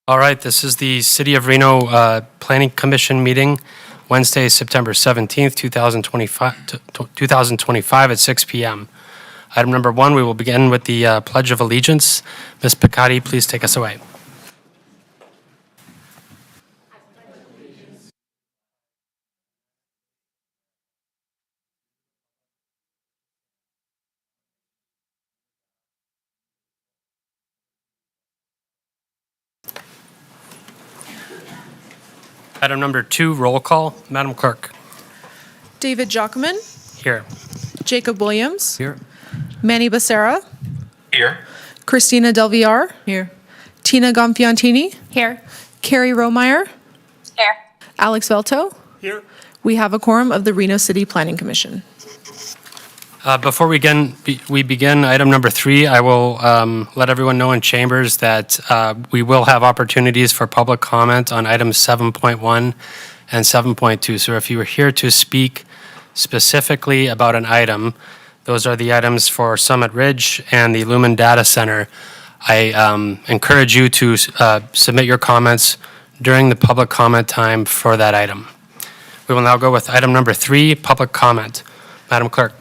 All right, this is the City of Reno Planning Commission meeting, Wednesday, September 17th, 2025 at 6 p.m. Item number 1, we will begin with the Pledge of Allegiance. Ms. Piccati, please take us away. Item number 2, roll call. Madam Clerk. David Jockman, Here. Jacob Williams, Here. Manny Becerra, Here. Christina Del Villar, Here. Tina Gonfiantini, Here. Carrie Romeyer, Here. Alex Velto. Here. We have a quorum of the Reno City Planning Commission. Before we begin item number 3, I will let everyone know in chambers that we will have opportunities for public comment on items 7.1 and 7.2. So if you are here to speak specifically about an item, those are the items for Summit Ridge and the Lumen Data Center. I encourage you to submit your comments during the public comment time for that item. We will now go with item number 3, public comment. Madam Clerk.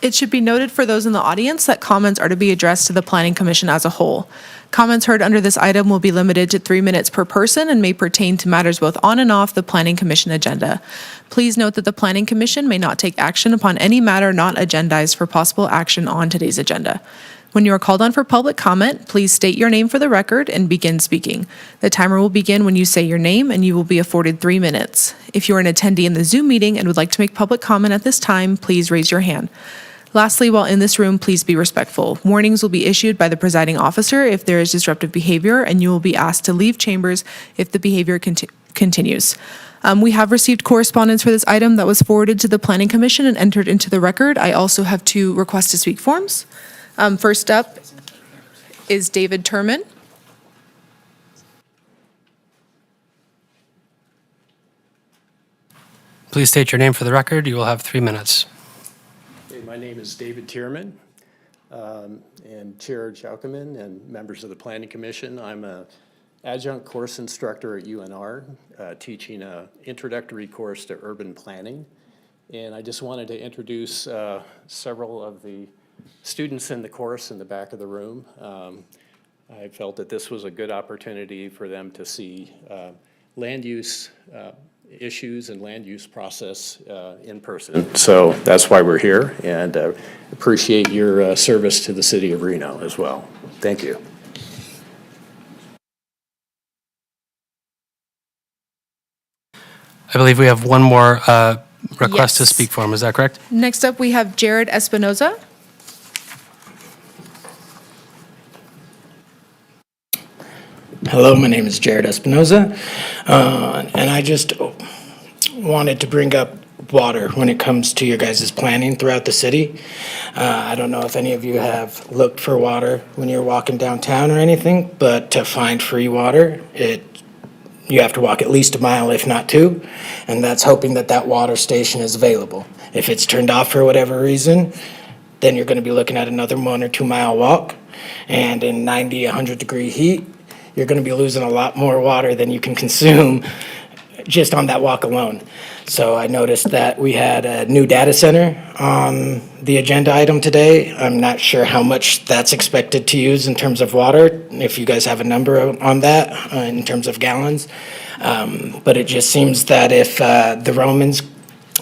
It should be noted for those in the audience that comments are to be addressed to the Planning Commission as a whole. Comments heard under this item will be limited to 3 minutes per person and may pertain to matters both on and off the Planning Commission agenda. Please note that the Planning Commission may not take action upon any matter not agendized for possible action on today's agenda. When you are called on for public comment, please state your name for the record and begin speaking. The timer will begin when you say your name, and you will be afforded 3 minutes. If you are an attendee in the Zoom meeting and would like to make public comment at this time, please raise your hand. Lastly, while in this room, please be respectful. Warnings will be issued by the presiding officer if there is disruptive behavior, and you will be asked to leave chambers if the behavior continues. We have received correspondence for this item that was forwarded to the Planning Commission and entered into the record. I also have 2 request to speak forms. First up is David Turman. Please state your name for the record. You will have 3 minutes. My name is David Tierman, and Chair Jaukeman and members of the Planning Commission. I'm an adjunct course instructor at UNR, teaching an introductory course to urban planning. And I just wanted to introduce several of the students in the course in the back of the room. I felt that this was a good opportunity for them to see land use issues and land use process in person. So that's why we're here, and appreciate your service to the city of Reno as well. Thank you. I believe we have one more request to Yes. speak for him. Is that correct? Next up, we have Jared Espinoza. Hello, my name is Jared Espinoza, and I just wanted to bring up water when it comes to your guys' planning throughout the city. I don't know if any of you have looked for water when you're walking downtown or anything, but to find free water, you have to walk at least a mile, if not 2, and that's hoping that that water station is available. If it's turned off for whatever reason, then you're going to be looking at another 1 or 2 mile walk, and in 90, 100-degree heat, you're going to be losing a lot more water than you can consume just on that walk alone. So I noticed that we had a new data center on the agenda item today. I'm not sure how much that's expected to use in terms of water, if you guys have a number on that in terms of gallons. But it just seems that if the Romans,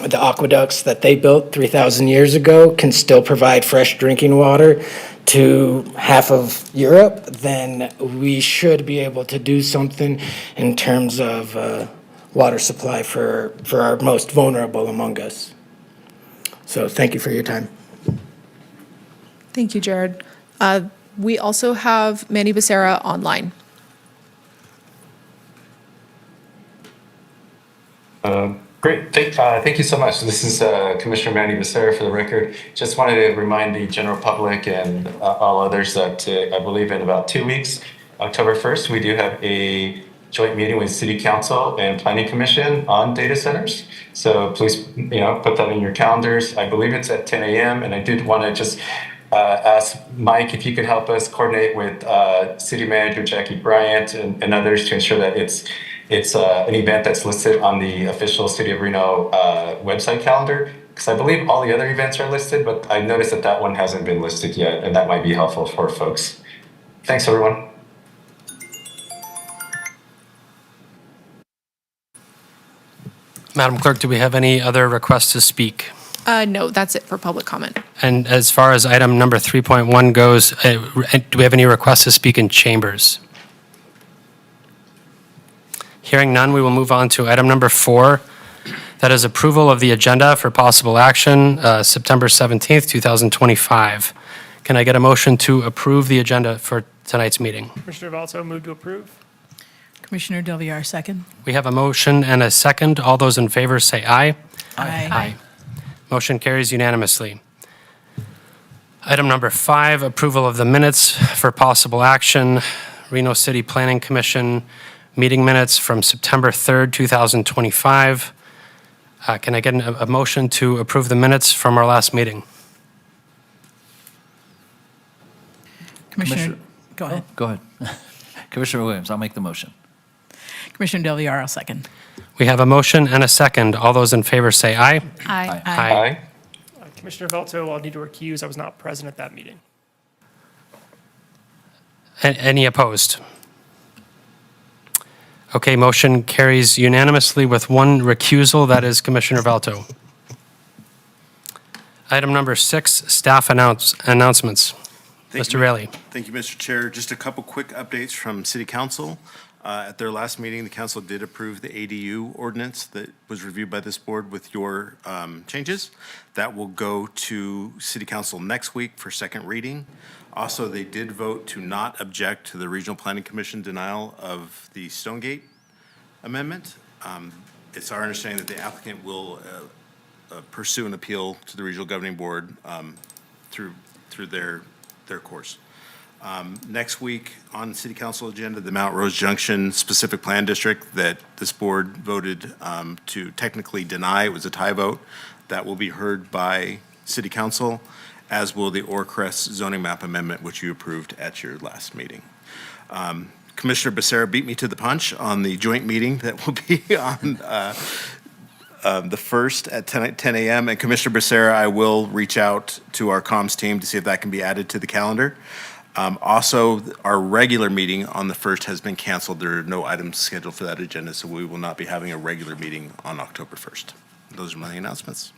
the aqueducts that they built 3,000 years ago can still provide fresh drinking water to half of Europe, then we should be able to do something in terms of water supply for our most vulnerable among us. So thank you for your time. Thank you, Jared. We also have Manny Becerra online. Great. Thank you so much. This is Commissioner Manny Becerra for the record. Just wanted to remind the general public and all others that I believe in about 2 weeks, October 1st, we do have a joint meeting with City Council and Planning Commission on data centers. So please, put that in your calendars. I believe it's at 10 a.m. And I did want to just ask Mike if you could help us coordinate with City Manager Jackie Bryant and others to ensure that it's an event that's listed on the official City of Reno website calendar. Because I believe all the other events are listed, but I noticed that that one hasn't been listed yet, and that might be helpful for folks. Thanks, everyone. Madam Clerk, do we have any other requests to speak? No, that's it for public comment. And as far as item number 3.1 goes, do we have any requests to speak in chambers? Hearing none, we will move on to item number 4. That is approval of the agenda for possible action, September 17th, 2025. Can I get a motion to approve the agenda for tonight's meeting? Commissioner Valto, move to approve. Commissioner Del Villar, second. We have a motion and a second. All those in favor say aye. Aye. Motion carries unanimously. Item number 5, approval of the minutes for possible action, Reno City Planning Commission meeting minutes from September 3rd, 2025. Can I get a motion to approve the minutes from our last meeting? Commissioner, go ahead. Go ahead. Commissioner Williams, I'll make the motion. Commissioner Del Villar, I'll second. We have a motion and a second. All those in favor say aye. Aye. Aye. Commissioner Valto, I'll need to recuse. I was not present at that meeting. Any opposed? Okay, motion carries unanimously with one recusal. That is Commissioner Valto. Item number 6, staff announcements. Mr. Raley. Thank you, Mr. Chair. Just a couple quick updates from City Council. At their last meeting, the council did approve the ADU ordinance that was reviewed by this board with your changes. That will go to City Council next week for second reading. Also, they did vote to not object to the Regional Planning Commission denial of the Stonegate amendment. It's our understanding that the applicant will pursue an appeal to the Regional Governing Board through their course. Next week on City Council agenda, the Mount Rose Junction specific plan district that this board voted to technically deny. It was a tie vote. That will be heard by City Council, as will the Orcrest zoning map amendment, which you approved at your last meeting. Commissioner Becerra beat me to the punch on the joint meeting that will be on the 1st at 10 a.m. And Commissioner Becerra, I will reach out to our comms team to see if that can be added to the calendar. Also, our regular meeting on the 1st has been canceled. There are no items scheduled for that agenda, so we will not be having a regular meeting on October 1st. Those are my announcements.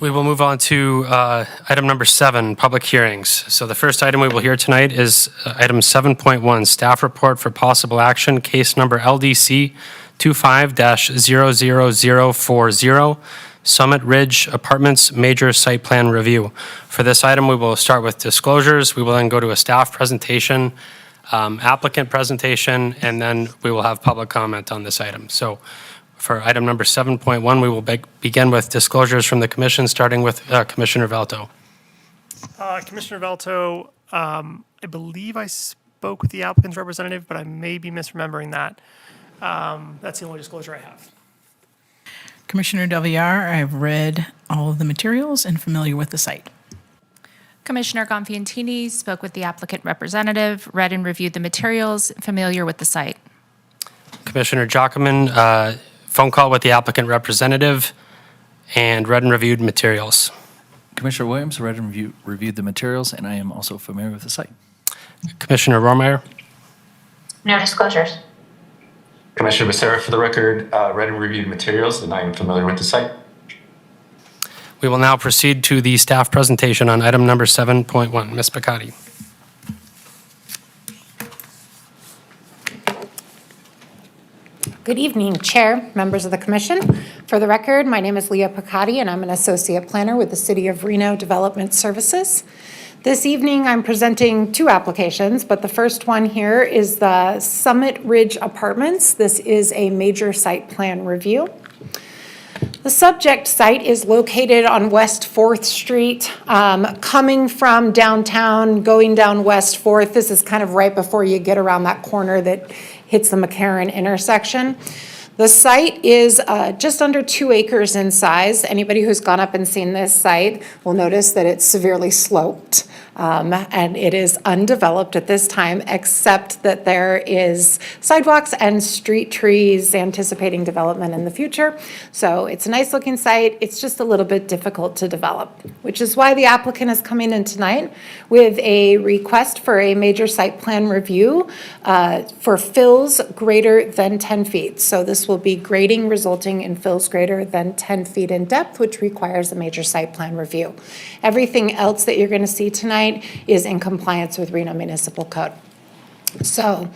We will move on to item number 7, public hearings. So the first item we will hear tonight is item 7.1, staff report for possible action, case number LDC 25-00040, Summit Ridge Apartments Major Site Plan Review. For this item, we will start with disclosures. We will then go to a staff presentation, applicant presentation, and then we will have public comment on this item. So for item number 7.1, we will begin with disclosures from the commission, starting with Commissioner Valto. Commissioner Valto, I believe I spoke with the applicant's representative, but I may be misremembering that. That's the only disclosure I have. Commissioner Del Villar, I've read all of the materials and familiar with the site. Commissioner Gonfiantini spoke with the applicant representative, read and reviewed the materials, familiar with the site. Commissioner Jockman, phone call with the applicant representative, and read and reviewed materials. Commissioner Williams, read and reviewed the materials, and I am also familiar with the site. Commissioner Romeyer. No disclosures. Commissioner Becerra, for the record, read and reviewed materials, and I am familiar with the site. We will now proceed to the staff presentation on item number 7.1. Ms. Picotti. Good evening, Chair, members of the Commission. For the record, my name is Leah Picotti, and I'm an Associate Planner with the City of Reno Development Services. This evening, I'm presenting 2 applications, but the first one here is the Summit Ridge Apartments. This is a major site plan review. The subject site is located on West 4th Street, coming from downtown, going down West 4th. This is kind of right before you get around that corner that hits the McCarran intersection. The site is just under 2 acres in size. Anybody who's gone up and seen this site will notice that it's severely sloped. And it is undeveloped at this time, except that there is sidewalks and street trees anticipating development in the future. So it's a nice looking site. It's just a little bit difficult to develop, which is why the applicant is coming in tonight with a request for a major site plan review for fills greater than 10 feet. So this will be grading resulting in fills greater than 10 feet in depth, which requires a major site plan review. Everything else that you're going to see tonight is in compliance with Reno Municipal Code. So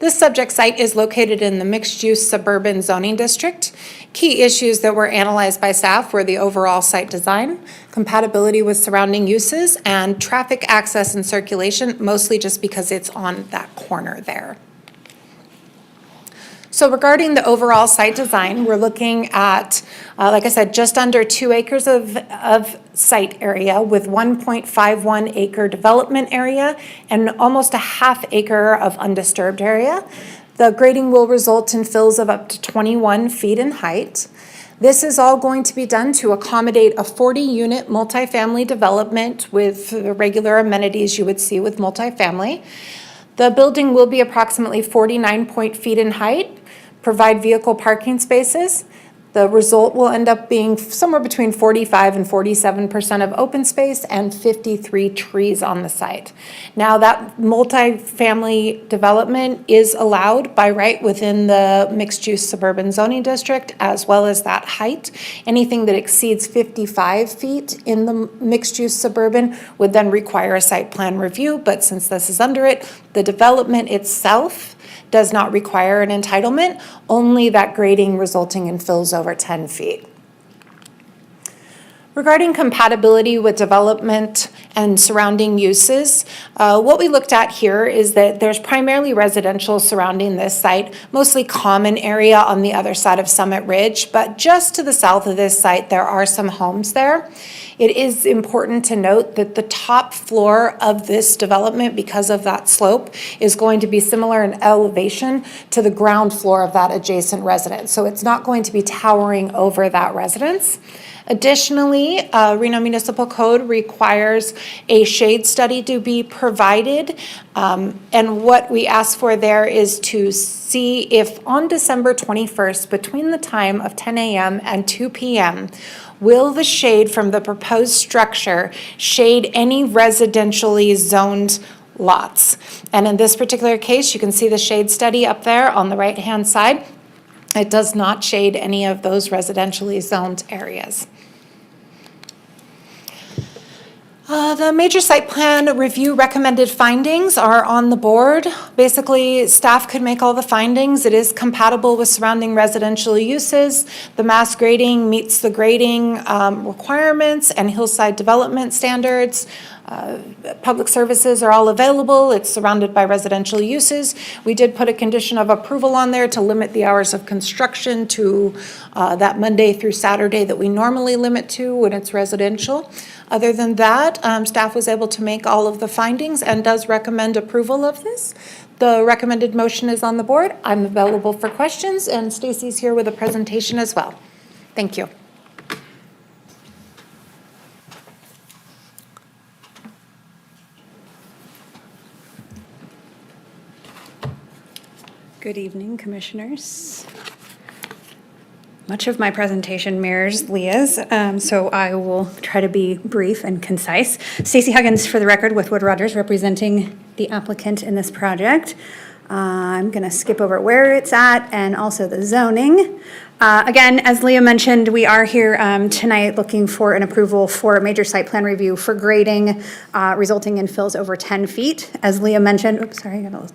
this subject site is located in the mixed-use suburban zoning district. Key issues that were analyzed by staff were the overall site design, compatibility with surrounding uses, and traffic access and circulation, mostly just because it's on that corner there. So regarding the overall site design, we're looking at, like I said, just under 2 acres of site area with 1.51 acre development area and almost a half acre of undisturbed area. The grading will result in fills of up to 21 feet in height. This is all going to be done to accommodate a 40-unit multifamily development with the regular amenities you would see with multifamily. The building will be approximately 49 feet in height, provide vehicle parking spaces. The result will end up being somewhere between 45 and 47% of open space and 53 trees on the site. Now that multifamily development is allowed by right within the mixed-use suburban zoning district, as well as that height. Anything that exceeds 55 feet in the mixed-use suburban would then require a site plan review, but since this is under it, the development itself does not require an entitlement, only that grading resulting in fills over 10 feet. Regarding compatibility with development and surrounding uses, what we looked at here is that there's primarily residential surrounding this site, mostly common area on the other side of Summit Ridge, but just to the south of this site, there are some homes there. It is important to note that the top floor of this development, because of that slope, is going to be similar in elevation to the ground floor of that adjacent residence. So it's not going to be towering over that residence. Additionally, Reno Municipal Code requires a shade study to be provided. And what we ask for there is to see if on December 21st, between the time of 10 a.m. and 2 p.m., will the shade from the proposed structure shade any residentially zoned lots? And in this particular case, you can see the shade study up there on the right-hand side. It does not shade any of those residentially zoned areas. The major site plan review recommended findings are on the board. Basically, staff could make all the findings. It is compatible with surrounding residential uses. The mass grading meets the grading requirements and hillside development standards. Public services are all available. It's surrounded by residential uses. We did put a condition of approval on there to limit the hours of construction to that Monday through Saturday that we normally limit to when it's residential. Other than that, staff was able to make all of the findings and does recommend approval of this. The recommended motion is on the board. I'm available for questions, and Stacy's here with a presentation as well. Thank you. Good evening, commissioners. Much of my presentation mirrors Leah's, so I will try to be brief and concise. Stacy Huggins, for the record, with Wood Rogers, representing the applicant in this project. I'm going to skip over where it's at and also the zoning. Again, as Leah mentioned, we are here tonight looking for an approval for a major site plan review for grading, resulting in fills over 10 feet. As Leah mentioned, oops, sorry, I got a little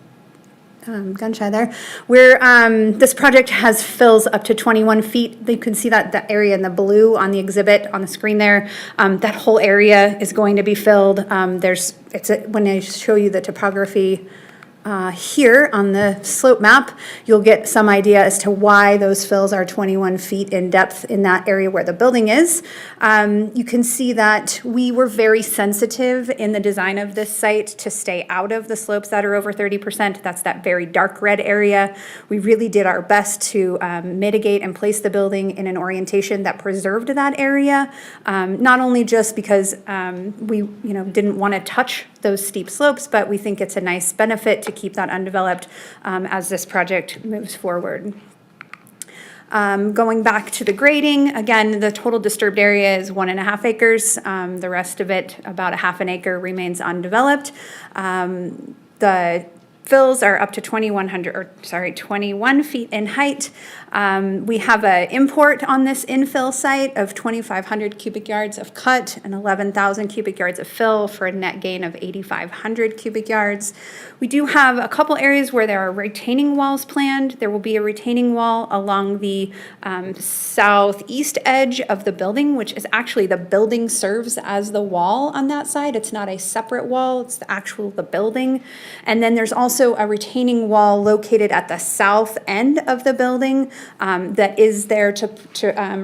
gun shy there. This project has fills up to 21 feet. You can see that area in the blue on the exhibit on the screen there. That whole area is going to be filled. When I show you the topography Here on the slope map, you'll get some idea as to why those fills are 21 feet in depth in that area where the building is. You can see that we were very sensitive in the design of this site to stay out of the slopes that are over 30%. That's that very dark red area. We really did our best to mitigate and place the building in an orientation that preserved that area, not only just because we didn't want to touch those steep slopes, but we think it's a nice benefit to keep that undeveloped as this project moves forward. Going back to the grading, again, the total disturbed area is 1.5 acres. The rest of it, about 1/2 acre, remains undeveloped. The fills are up to 21 feet in height. We have an import on this infill site of 2,500 cubic yards of cut and 11,000 cubic yards of fill for a net gain of 8,500 cubic yards. We do have a couple areas where there are retaining walls planned. There will be a retaining wall along the southeast edge of the building, which is actually the building serves as the wall on that side. It's not a separate wall, it's the building. And then there's also a retaining wall located at the south end of the building that is there to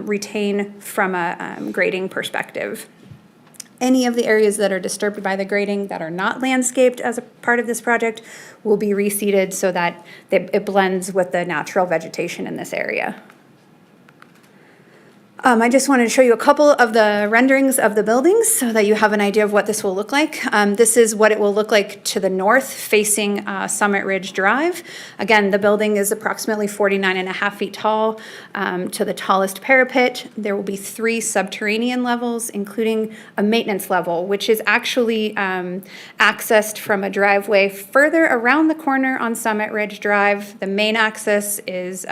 retain from a grading perspective. Any of the areas that are disturbed by the grading that are not landscaped as a part of this project will be reseeded so that it blends with the natural vegetation in this area. I just wanted to show you a couple of the renderings of the buildings so that you have an idea of what this will look like. This is what it will look like to the north facing Summit Ridge Drive. Again, the building is approximately 49.5 feet tall to the tallest parapet. There will be 3 subterranean levels, including a maintenance level, which is actually accessed from a driveway further around the corner on Summit Ridge Drive. The main access is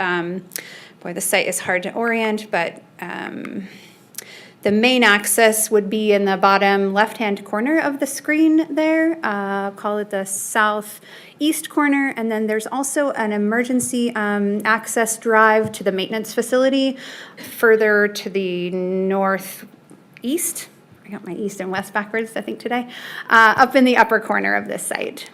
boy, the site is hard to orient, but the main access would be in the bottom left-hand corner of the screen there. Call it the southeast corner. And then there's also an emergency access drive to the maintenance facility further to the northeast. I got my east and west backwards, I think, today. Up in the upper corner of this site.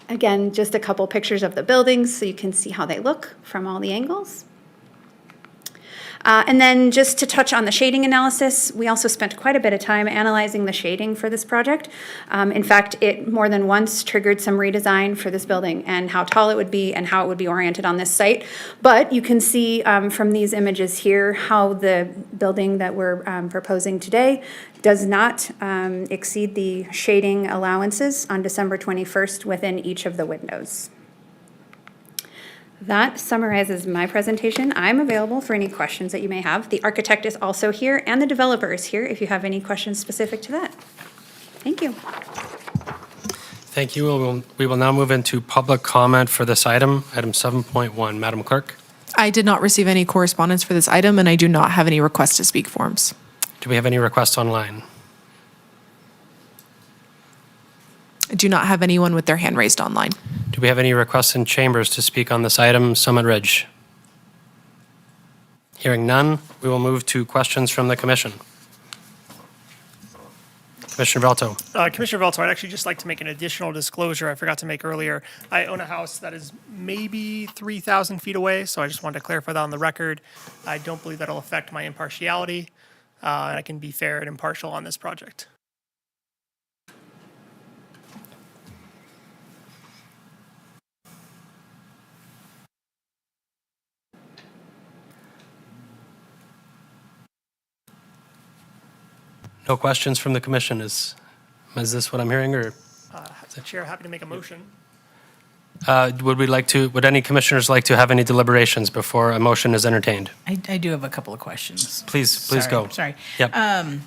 Again, just a couple pictures of the buildings so you can see how they look from all the angles. And then just to touch on the shading analysis, we also spent quite a bit of time analyzing the shading for this project. In fact, it more than once triggered some redesign for this building and how tall it would be and how it would be oriented on this site. But you can see from these images here how the building that we're proposing today does not exceed the shading allowances on December 21st within each of the windows. That summarizes my presentation. I'm available for any questions that you may have. The architect is also here and the developer is here if you have any questions specific to that. Thank you. Thank you. We will now move into public comment for this item, item 7.1. Madam Clerk, I did not receive any correspondence for this item, and I do not have any request to speak forms. do we have any requests online? I do not have anyone with their hand raised online. Do we have any requests in chambers to speak on this item, Summit Ridge? Hearing none, we will move to questions from the commission. Commissioner Velto. Commissioner Velto, I'd actually just like to make an additional disclosure I forgot to make earlier. I own a house that is maybe 3,000 feet away, so I just wanted to clarify that on the record. I don't believe that'll affect my impartiality, and I can be fair and impartial on this project. No questions from the commission. Is this what I'm hearing, or? Chair, happy to make a motion. Would any commissioners like to have any deliberations before a motion is entertained? I do have a couple of questions. Please Sorry, go. Sorry. Yep. I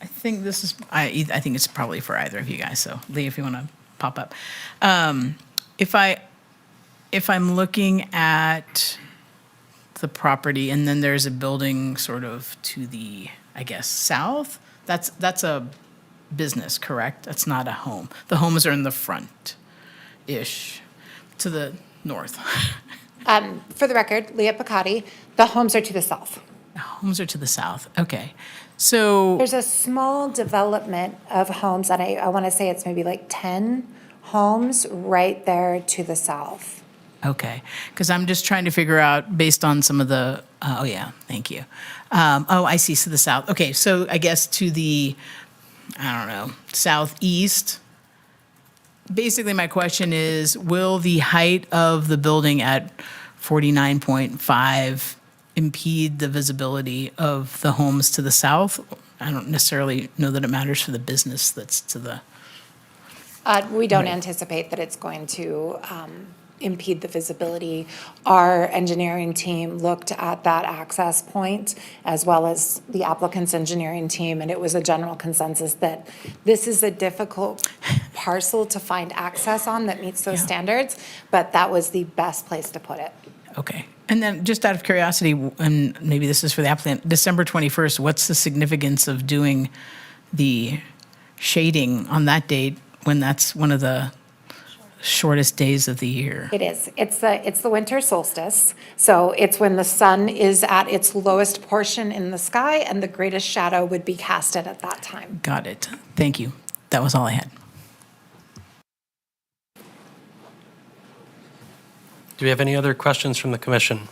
think this is, I think it's probably for either of you guys, so Lee, if you want to pop up. If I'm looking at the property and then there's a building sort of to the, I guess, south, that's a business, correct? That's not a home. The homes are in the front-ish, to the north. For the record, Leah Picotti, the homes are to the south. The homes are to the south, okay. So, There's a small development of homes, and I want to say it's maybe like 10 homes right there to the south. okay, because I'm just trying to figure out, based on some of the, oh yeah, thank you. Oh, I see, so the south, okay, so I guess to the, I don't know, southeast. Basically, my question is, will the height of the building at 49.5 impede the visibility of the homes to the south? I don't necessarily know that it matters for the business that's to the, We don't anticipate that it's going to impede the visibility. Our engineering team looked at that access point as well as the applicant's engineering team, and it was a general consensus that this is a difficult parcel to find access on that meets those Yeah. standards, but that was the best place to put it. okay. And then, just out of curiosity, and maybe this is for the applicant, December 21st, what's the significance of doing the shading on that date when that's one of the shortest days of the year? It is. It's the winter solstice. So it's when the sun is at its lowest portion in the sky and the greatest shadow would be casted at that time. Got it. Thank you. That was all I had. Do we have any other questions from the commission?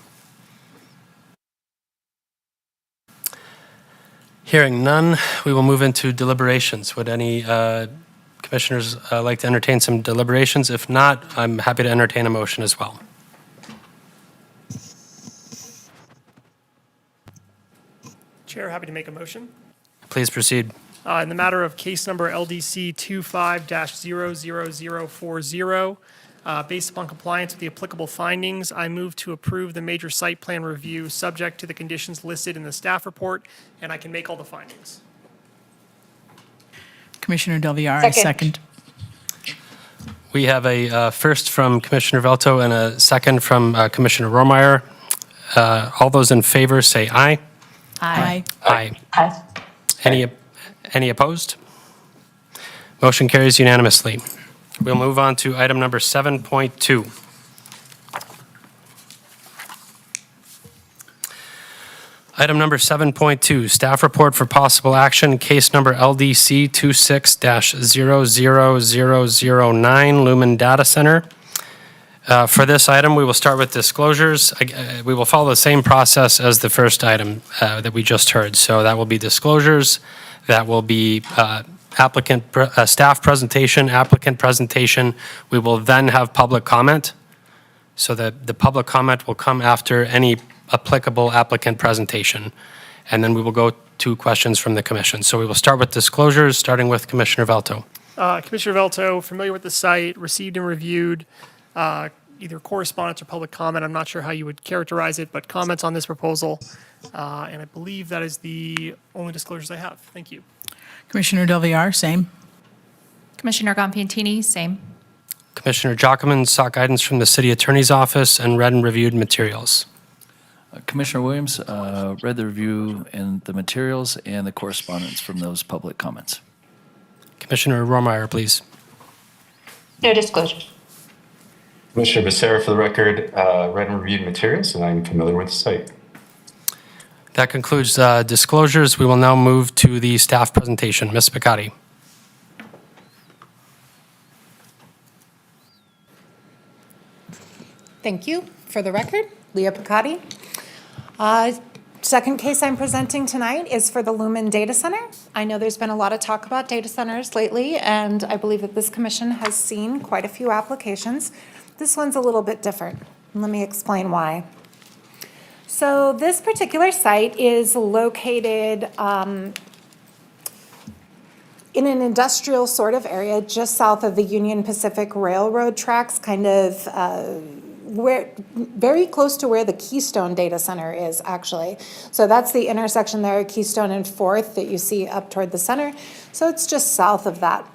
Hearing none, we will move into deliberations. Would any commissioners like to entertain some deliberations? If not, I'm happy to entertain a motion as well. Chair, happy to make a motion. Please proceed. In the matter of case number LDC 25-00040, based upon compliance with the applicable findings, I move to approve the major site plan review subject to the conditions listed in the staff report, and I can make all the findings. Commissioner Del Villar, I Second. second. We have a first from Commissioner Velto and a second from Commissioner Romeyer. All those in favor say aye. Aye. Aye. Any opposed? Motion carries unanimously. We'll move on to item number 7.2. Item number 7.2, staff report for possible action, case number LDC 26-00009, Lumen Data Center. For this item, we will start with disclosures. We will follow the same process as the first item that we just heard. So that will be disclosures, that will be staff presentation, applicant presentation. We will then have public comment. So the public comment will come after any applicable applicant presentation. And then we will go to questions from the commission. So we will start with disclosures, starting with Commissioner Velto. Commissioner Velto, familiar with the site, received and reviewed either correspondence or public comment. I'm not sure how you would characterize it, but comments on this proposal. And I believe that is the only disclosures I have. Thank you. Commissioner Del Villar, same. Commissioner Gonfantini, same. Commissioner Jockman sought guidance from the City Attorney's Office and read and reviewed materials. Commissioner Williams read the review and the materials and the correspondence from those public comments. Commissioner Romeyer, please. No disclosure. Commissioner Becerra, for the record, read and reviewed materials, and I'm familiar with the site. That concludes disclosures. We will now move to the staff presentation. Ms. Picotti. Thank you. For the record, Leah Picotti. Second case I'm presenting tonight is for the Lumen Data Center. I know there's been a lot of talk about data centers lately, and I believe that this commission has seen quite a few applications. This one's a little bit different. Let me explain why. So this particular site is located in an industrial sort of area just south of the Union Pacific Railroad tracks, kind of very close to where the Keystone Data Center is, actually. So that's the intersection there, Keystone and 4th, that you see up toward the center. So it's just south of that.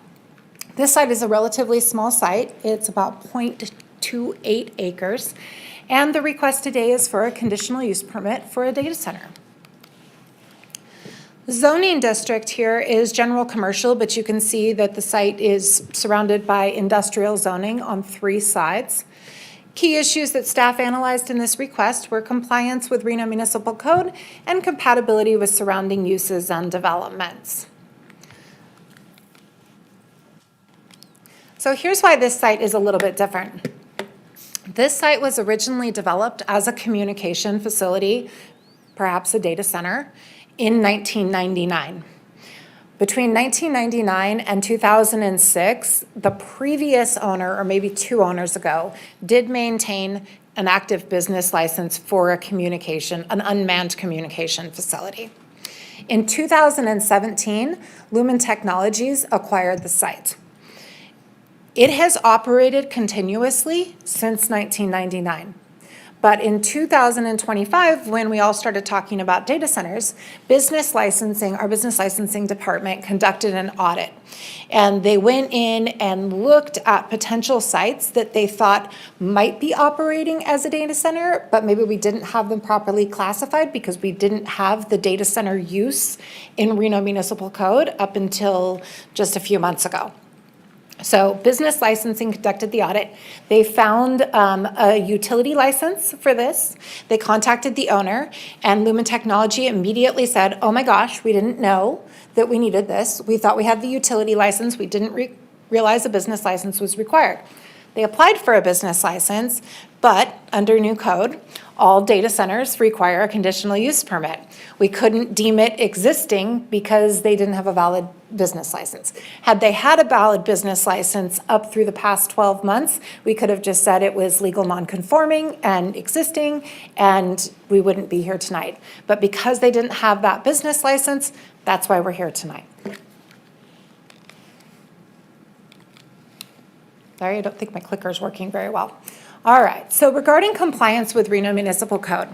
This site is a relatively small site. It's about 0.28 acres. And the request today is for a conditional use permit for a data center. The zoning district here is general commercial, but you can see that the site is surrounded by industrial zoning on 3 sides. Key issues that staff analyzed in this request were compliance with Reno Municipal Code and compatibility with surrounding uses and developments. So here's why this site is a little bit different. This site was originally developed as a communication facility, perhaps a data center, in 1999. Between 1999 and 2006, the previous owner, or maybe two owners ago, did maintain an active business license for an unmanned communication facility. In 2017, Lumen Technologies acquired the site. It has operated continuously since 1999. But in 2025, when we all started talking about data centers, our business licensing department conducted an audit. And they went in and looked at potential sites that they thought might be operating as a data center, but maybe we didn't have them properly classified because we didn't have the data center use in Reno Municipal Code up until just a few months ago. So business licensing conducted the audit. They found a utility license for this. They contacted the owner, and Lumen Technology immediately said, oh my gosh, we didn't know that we needed this. We thought we had the utility license. We didn't realize a business license was required. They applied for a business license, but under new code, all data centers require a conditional use permit. We couldn't deem it existing because they didn't have a valid business license. Had they had a valid business license up through the past 12 months, we could have just said it was legal non-conforming and existing, and we wouldn't be here tonight. But because they didn't have that business license, that's why we're here tonight. Sorry, I don't think my clicker is working very well. All right, so regarding compliance with Reno Municipal Code,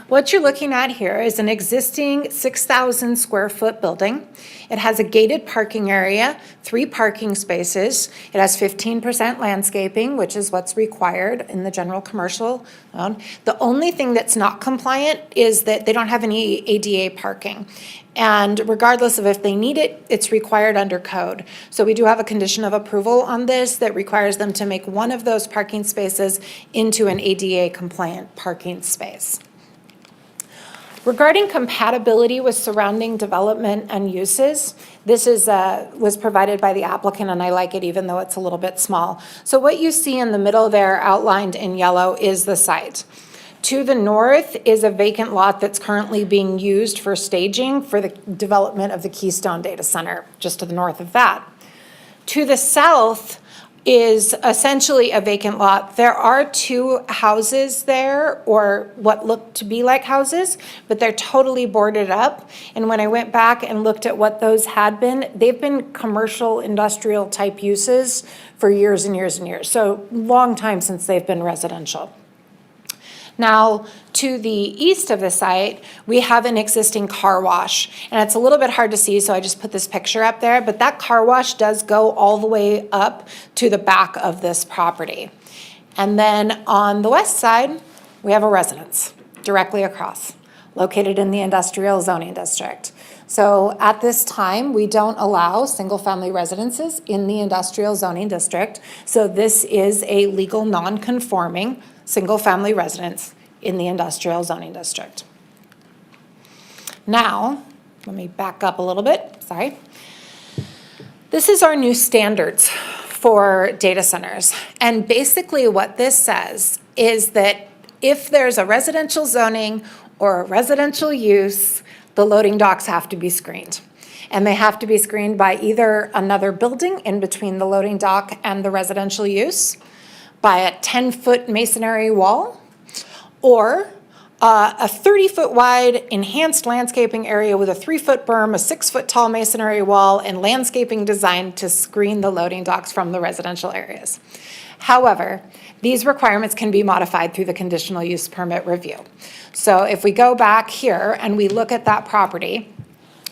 what you're looking at here is an existing 6,000 square foot building. It has a gated parking area, 3 parking spaces. It has 15% landscaping, which is what's required in the general commercial zone. The only thing that's not compliant is that they don't have any ADA parking. And regardless of if they need it, it's required under code. So we do have a condition of approval on this that requires them to make one of those parking spaces into an ADA compliant parking space. Regarding compatibility with surrounding development and uses, this was provided by the applicant, and I like it even though it's a little bit small. So what you see in the middle there outlined in yellow is the site. To the north is a vacant lot that's currently being used for staging for the development of the Keystone Data Center, just to the north of that. To the south is essentially a vacant lot. There are 2 houses there, or what look to be like houses, but they're totally boarded up. And when I went back and looked at what those had been, they've been commercial, industrial type uses for years and years and years. So long time since they've been residential. Now, to the east of the site, we have an existing car wash. And it's a little bit hard to see, so I just put this picture up there. But that car wash does go all the way up to the back of this property. And then on the west side, we have a residence directly across, located in the industrial zoning district. So at this time, we don't allow single-family residences in the industrial zoning district. So this is a legal non-conforming single-family residence in the industrial zoning district. Now, let me back up a little bit, sorry. This is our new standards for data centers. And basically what this says is that if there's a residential zoning or a residential use, the loading docks have to be screened. And they have to be screened by either another building in between the loading dock and the residential use, by a 10-foot masonry wall, or a 30-foot wide enhanced landscaping area with a 3-foot berm, a 6-foot tall masonry wall, and landscaping designed to screen the loading docks from the residential areas. However, these requirements can be modified through the conditional use permit review. So if we go back here and we look at that property,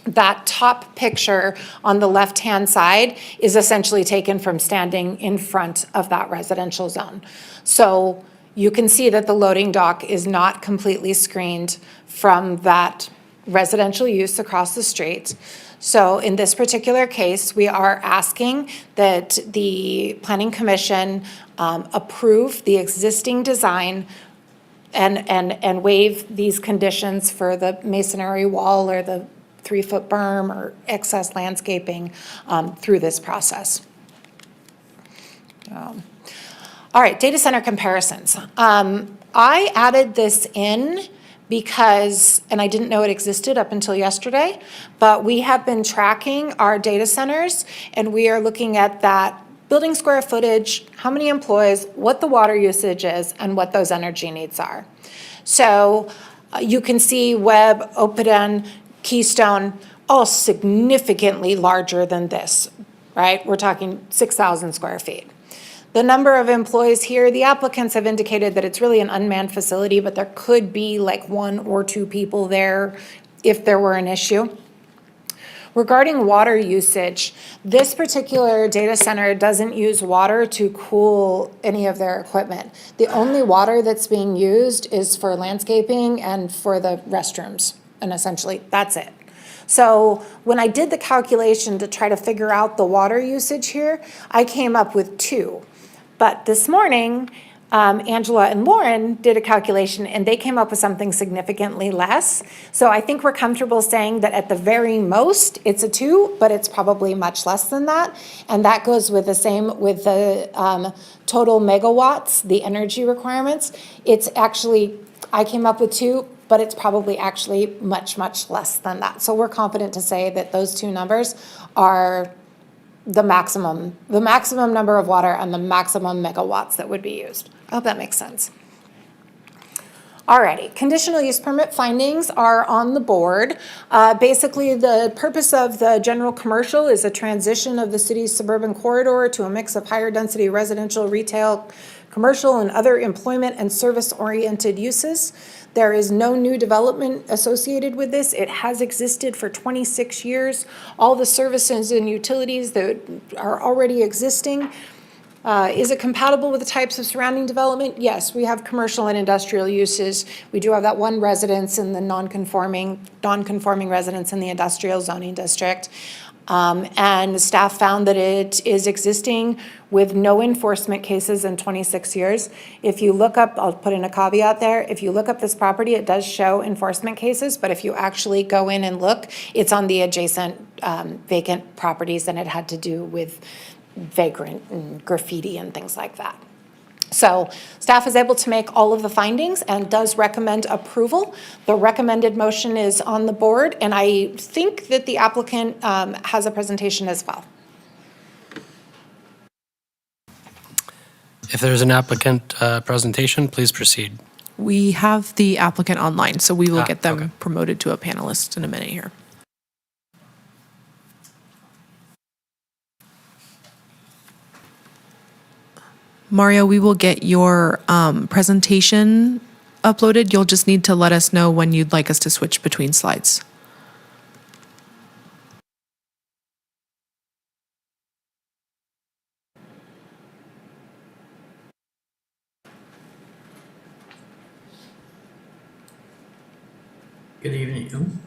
that top picture on the left-hand side is essentially taken from standing in front of that residential zone. So you can see that the loading dock is not completely screened from that residential use across the street. So in this particular case, we are asking that the Planning Commission approve the existing design and waive these conditions for the masonry wall or the 3-foot berm or excess landscaping through this process. All right, data center comparisons. I added this in because, and I didn't know it existed up until yesterday, but we have been tracking our data centers and we are looking at that building square footage, how many employees, what the water usage is, and what those energy needs are. So you can see Webb, Opiden, Keystone, all significantly larger than this, right? We're talking 6,000 square feet. The number of employees here, the applicants have indicated that it's really an unmanned facility, but there could be like 1 or 2 people there if there were an issue. Regarding water usage, this particular data center doesn't use water to cool any of their equipment. The only water that's being used is for landscaping and for the restrooms, and essentially that's it. So when I did the calculation to try to figure out the water usage here, I came up with 2. But this morning, Angela and Lauren did a calculation and they came up with something significantly less. So I think we're comfortable saying that at the very most, it's a 2, but it's probably much less than that. And that goes with the same with the total megawatts, the energy requirements. It's actually, I came up with 2, but it's probably actually much, much less than that. So we're confident to say that those 2 numbers are the maximum number of water and the maximum megawatts that would be used. I hope that makes sense. Alrighty, conditional use permit findings are on the board. Basically, the purpose of the general commercial is a transition of the city's suburban corridor to a mix of higher density residential, retail, commercial, and other employment and service-oriented uses. There is no new development associated with this. It has existed for 26 years. All the services and utilities that are already existing. Is it compatible with the types of surrounding development? Yes, we have commercial and industrial uses. We do have that one residence in the non-conforming residence in the industrial zoning district. And staff found that it is existing with no enforcement cases in 26 years. If you look up, I'll put in a caveat there, if you look up this property, it does show enforcement cases, but if you actually go in and look, it's on the adjacent vacant properties and it had to do with vagrant and graffiti and things like that. So staff is able to make all of the findings and does recommend approval. The recommended motion is on the board, and I think that the applicant has a presentation as well. If there's an applicant presentation, please proceed. We have the applicant online, so we will get them okay. promoted to a panelist in a minute here. Mario, we will get your presentation uploaded. You'll just need to let us know when you'd like us to switch between slides. Good evening.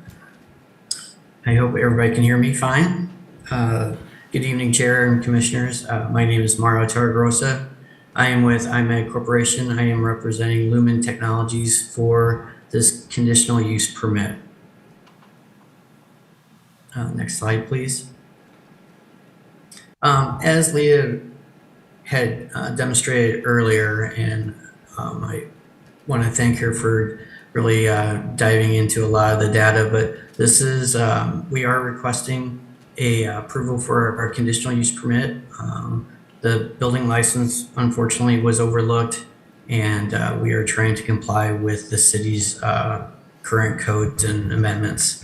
I hope everybody can hear me fine. Good evening, Chair and Commissioners. My name is Mario Torregrosa. I am with IMED Corporation. I am representing Lumen Technologies for this conditional use permit. Next slide, please. As Leah had demonstrated earlier, and I want to thank her for really diving into a lot of the data, but this is, we are requesting a approval for our conditional use permit. The building license unfortunately was overlooked, and we are trying to comply with the city's current codes and amendments.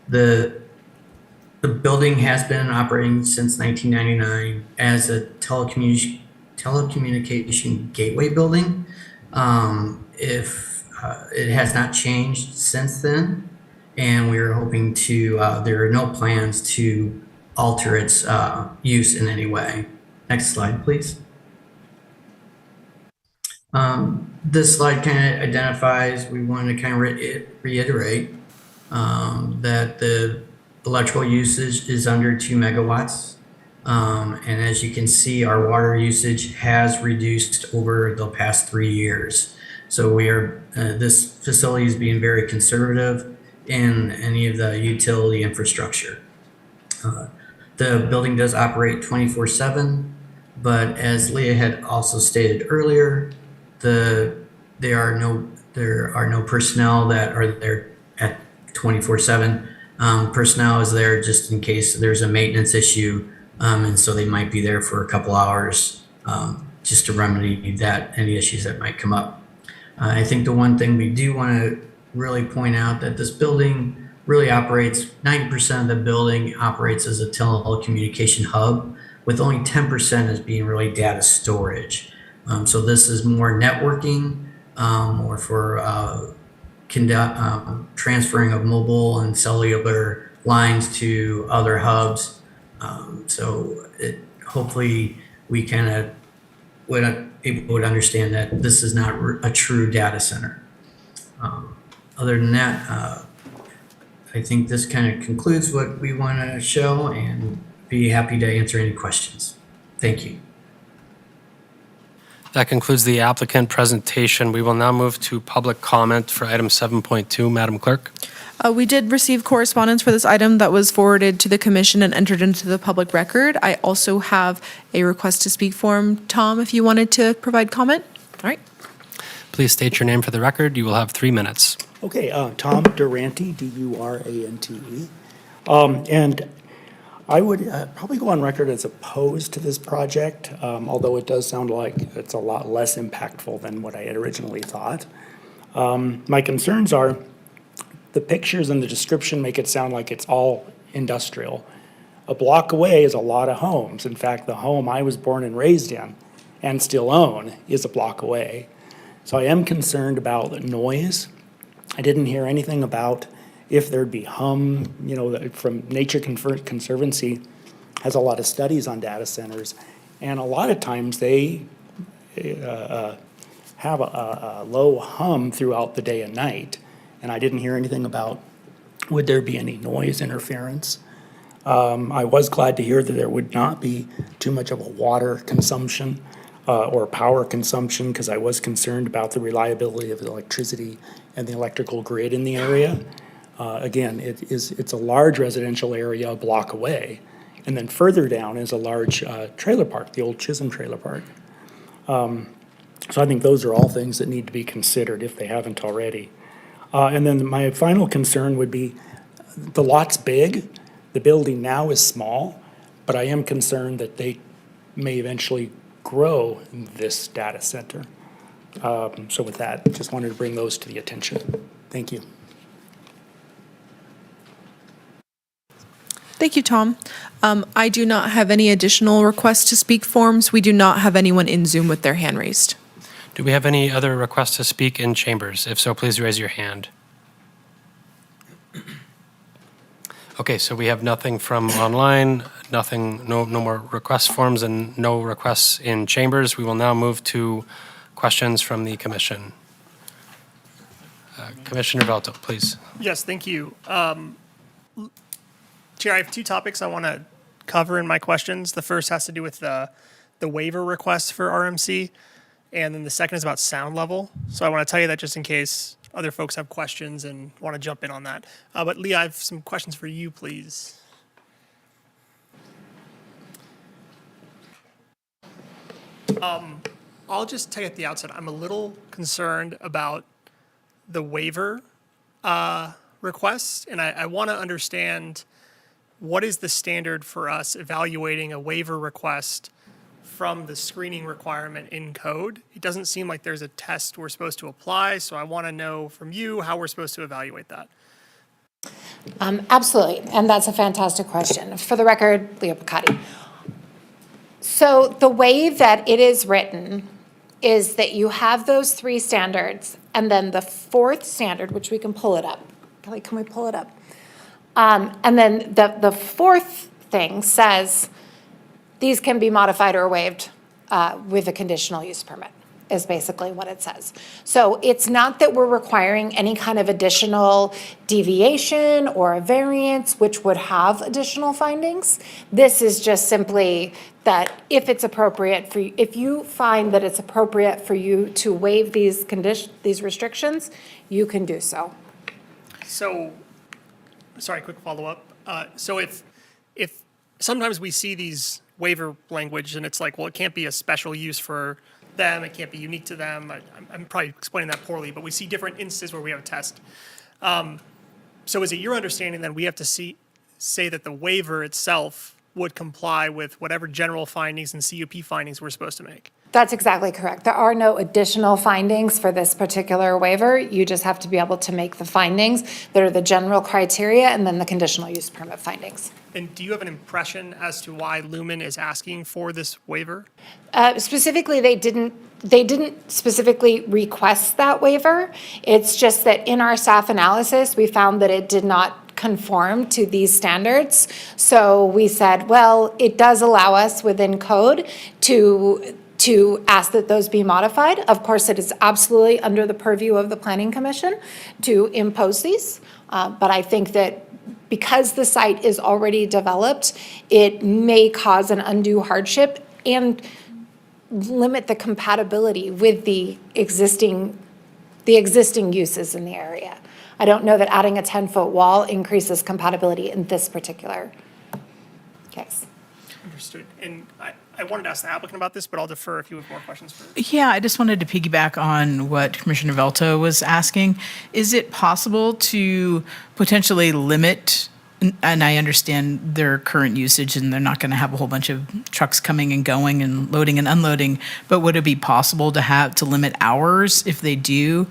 The building has been operating since 1999 as a telecommunication gateway building. It has not changed since then, and we are hoping to, there are no plans to alter its use in any way. Next slide, please. This slide kind of identifies, we want to kind of reiterate that the electrical usage is under 2 megawatts. And as you can see, our water usage has reduced over the past 3 years. So this facility is being very conservative in any of the utility infrastructure. The building does operate 24/7, but as Leah had also stated earlier, there are no personnel that are there at 24/7. Personnel is there just in case there's a maintenance issue, and so they might be there for a couple hours just to remedy any issues that might come up. I think the one thing we do want to really point out that this building really operates, 90% of the building operates as a telecommunication hub, with only 10% as being really data storage. So this is more networking, or for transferring of mobile and cellular lines to other hubs. So hopefully we kind of people would understand that this is not a true data center. Other than that, I think this kind of concludes what we want to show, and be happy to answer any questions. Thank you. That concludes the applicant presentation. We will now move to public comment for item 7.2. Madam Clerk. We did receive correspondence for this item that was forwarded to the commission and entered into the public record. I also have a request to speak form. Tom, if you wanted to provide comment? All right. Please state your name for the record. You will have 3 minutes. Okay, Tom Durante, Durante. And I would probably go on record as opposed to this project, although it does sound like it's a lot less impactful than what I had originally thought. My concerns are the pictures and the description make it sound like it's all industrial. A block away is a lot of homes. In fact, the home I was born and raised in and still own is a block away. So I am concerned about the noise. I didn't hear anything about if there'd be hum, from Nature Conservancy has a lot of studies on data centers, and a lot of times they have a low hum throughout the day and night, and I didn't hear anything about would there be any noise interference. I was glad to hear that there would not be too much of a water consumption or power consumption, because I was concerned about the reliability of the electricity and the electrical grid in the area. Again, it's a large residential area a block away, and then further down is a large trailer park, the old Chisholm Trailer Park. So I think those are all things that need to be considered if they haven't already. And then my final concern would be the lot's big, the building now is small, but I am concerned that they may eventually grow this data center. So with that, just wanted to bring those to the attention. Thank you. Thank you, Tom. I do not have any additional requests to speak forms. We do not have anyone in Zoom with their hand raised. Do we have any other requests to speak in chambers? If so, please raise your hand. Okay, so we have nothing from online, no more request forms, and no requests in chambers. We will now move to questions from the commission. Commissioner Velto, please. Yes, thank you. Chair, I have 2 topics I want to cover in my questions. The first has to do with the waiver request for RMC, and then the second is about sound level. So I want to tell you that just in case other folks have questions and want to jump in on that. But Lee, I have some questions for you, please. I'll just tell you at the outset, I'm a little concerned about the waiver request, and I want to understand what is the standard for us evaluating a waiver request from the screening requirement in code? It doesn't seem like there's a test we're supposed to apply, so I want to know from you how we're supposed to evaluate that. Absolutely, and that's a fantastic question. For the record, Leah Picotti. So the way that it is written is that you have those 3 standards, and then the 4th standard, which we can pull it up. Kelly, can we pull it up? And then the 4th thing says these can be modified or waived with a conditional use permit. is basically what it says. So it's not that we're requiring any kind of additional deviation or a variance, which would have additional findings. This is just simply that if it's appropriate for, if you find that it's appropriate for you to waive these these restrictions, you can do so. So, sorry, quick follow-up. So if sometimes we see these waiver language and it's like, well, it can't be a special use for them, it can't be unique to them. I'm probably explaining that poorly, but we see different instances where we have a test. So is it your understanding that we have to say that the waiver itself would comply with whatever general findings and CUP findings we're supposed to make? That's exactly correct. There are no additional findings for this particular waiver. You just have to be able to make the findings that are the general criteria and then the conditional use permit findings. And do you have an impression as to why Lumen is asking for this waiver? Specifically, they didn't specifically request that waiver. It's just that in our staff analysis, we found that it did not conform to these standards. So we said, well, it does allow us within code to ask that those be modified. Of course, it is absolutely under the purview of the Planning Commission to impose these. But I think that because the site is already developed, it may cause an undue hardship and limit the compatibility with the existing uses in the area. I don't know that adding a 10-foot wall increases compatibility in this particular case. Understood. And I wanted to ask the applicant about this, but I'll defer if you have more questions for. Yeah, I just wanted to piggyback on what Commissioner Velto was asking. Is it possible to potentially limit, and I understand their current usage and they're not going to have a whole bunch of trucks coming and going and loading and unloading, but would it be possible to limit hours if they do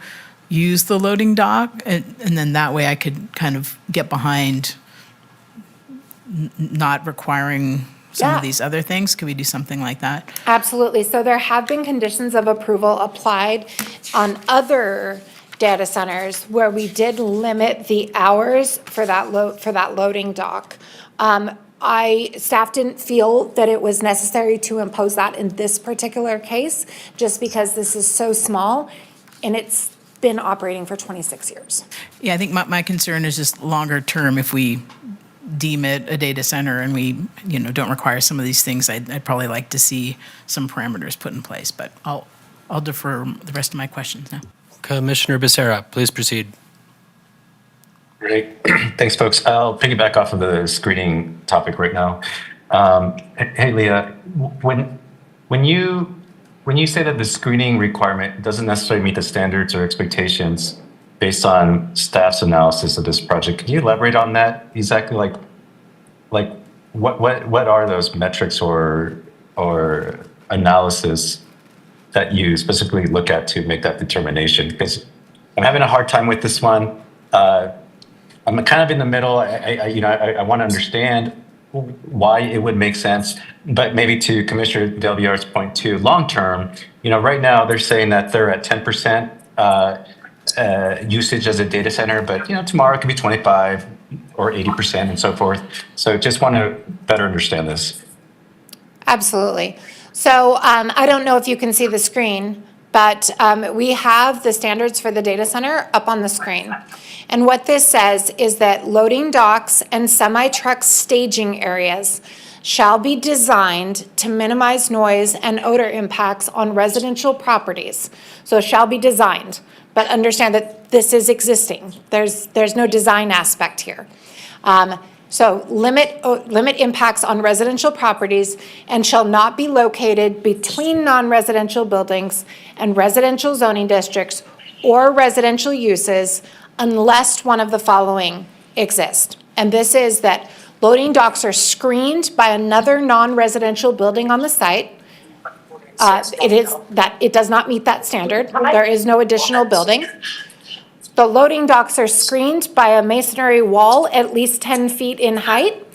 use the loading dock? And then that way I could kind of get behind not requiring some of these other things? Could we do something like that? Absolutely. So there have been conditions of approval applied on other data centers where we did limit the hours for that loading dock. Staff didn't feel that it was necessary to impose that in this particular case, just because this is so small and it's been operating for 26 years. Yeah, I think my concern is just longer term. If we deem it a data center and we, don't require some of these things, I'd probably like to see some parameters put in place. But I'll defer the rest of my questions now. Commissioner Becerra, please proceed. Great. Thanks, folks. I'll piggyback off of the screening topic right now. Hey, Leah, when you say that the screening requirement doesn't necessarily meet the standards or expectations based on staff's analysis of this project, can you elaborate on that? Exactly, like what are those metrics or analysis that you specifically look at to make that determination? Because I'm having a hard time with this one. I'm kind of in the middle. I want to understand why it would make sense, but maybe to Commissioner Del Villar's point too, long term, right now they're saying that they're at 10% usage as a data center, but tomorrow it could be 25 or 80% and so forth. So just want to better understand this. Absolutely. So I don't know if you can see the screen, but we have the standards for the data center up on the screen. And what this says is that loading docks and semi-truck staging areas shall be designed to minimize noise and odor impacts on residential properties. So shall be designed, but understand that this is existing. There's no design aspect here. So limit impacts on residential properties and shall not be located between non-residential buildings and residential zoning districts or residential uses unless one of the following exists. And this is that loading docks are screened by another non-residential building on the site. It does not meet that standard. There is no additional building. The loading docks are screened by a masonry wall at least 10 feet in height.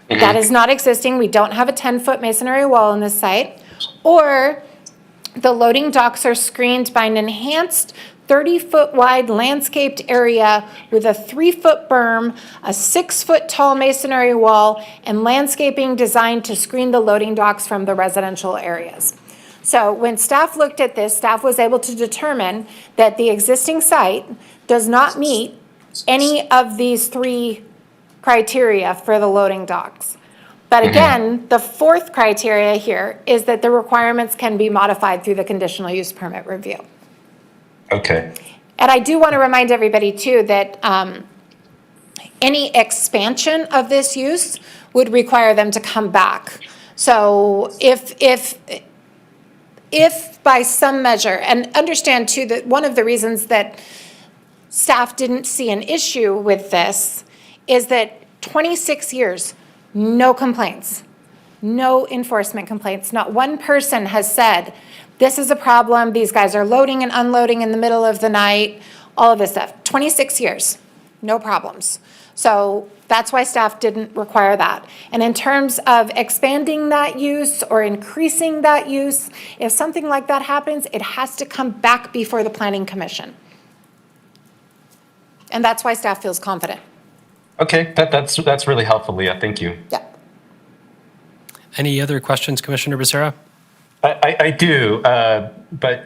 That is not existing. We don't have a 10-foot masonry wall on this site. Or the loading docks are screened by an enhanced 30-foot wide landscaped area with a 3-foot berm, a 6-foot tall masonry wall, and landscaping designed to screen the loading docks from the residential areas. So when staff looked at this, staff was able to determine that the existing site does not meet any of these three criteria for the loading docks. But again, the fourth criteria here is that the requirements can be modified through the conditional use permit review. Okay. And I do want to remind everybody too that any expansion of this use would require them to come back. So if by some measure, and understand too that one of the reasons that staff didn't see an issue with this is that 26 years, no complaints, no enforcement complaints. Not one person has said, this is a problem, these guys are loading and unloading in the middle of the night, all of this stuff. 26 years, no problems. So that's why staff didn't require that. And in terms of expanding that use or increasing that use, if something like that happens, it has to come back before the Planning Commission. And that's why staff feels confident. Okay, that's really helpful, Leah. Thank you. Yeah. Any other questions, Commissioner Becerra? I do, but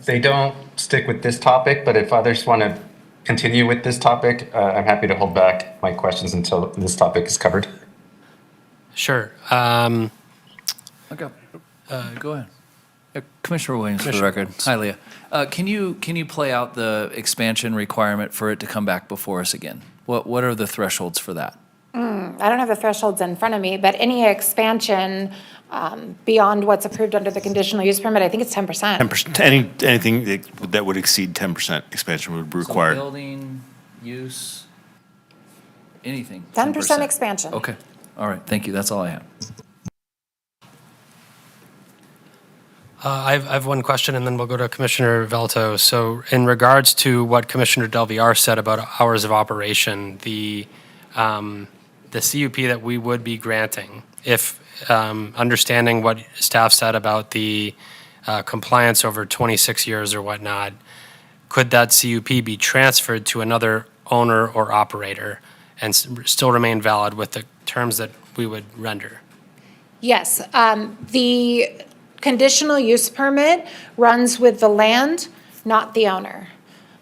they don't stick with this topic. But if others want to continue with this topic, I'm happy to hold back my questions until this topic is covered. Sure. Okay. Go ahead. Commissioner Williams, for the record. Hi, Leah. Can you play out the expansion requirement for it to come back before us again? What are the thresholds for that? I don't have the thresholds in front of me, but any expansion beyond what's approved under the conditional use permit, I think it's 10%. 10%, anything that would exceed 10% expansion would be required. So building, use, anything. 10% expansion. Okay. All right. Thank you. That's all I have. I've one question, and then we'll go to Commissioner Velto. So in regards to what Commissioner Del Villar said about hours of operation, the CUP that we would be granting, if understanding what staff said about the compliance over 26 years or whatnot, could that CUP be transferred to another owner or operator and still remain valid with the terms that we would render? Yes. The conditional use permit runs with the land, not the owner.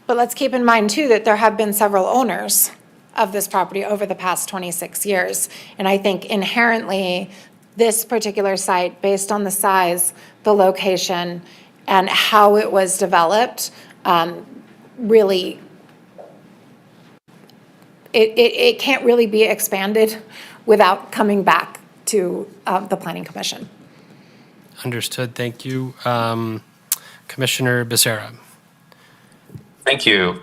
But let's keep in mind too that there have been several owners of this property over the past 26 years. And I think inherently this particular site, based on the size, the location, and how it was developed, really, it can't really be expanded without coming back to the Planning Commission. Understood. Thank you. Commissioner Becerra. Thank you.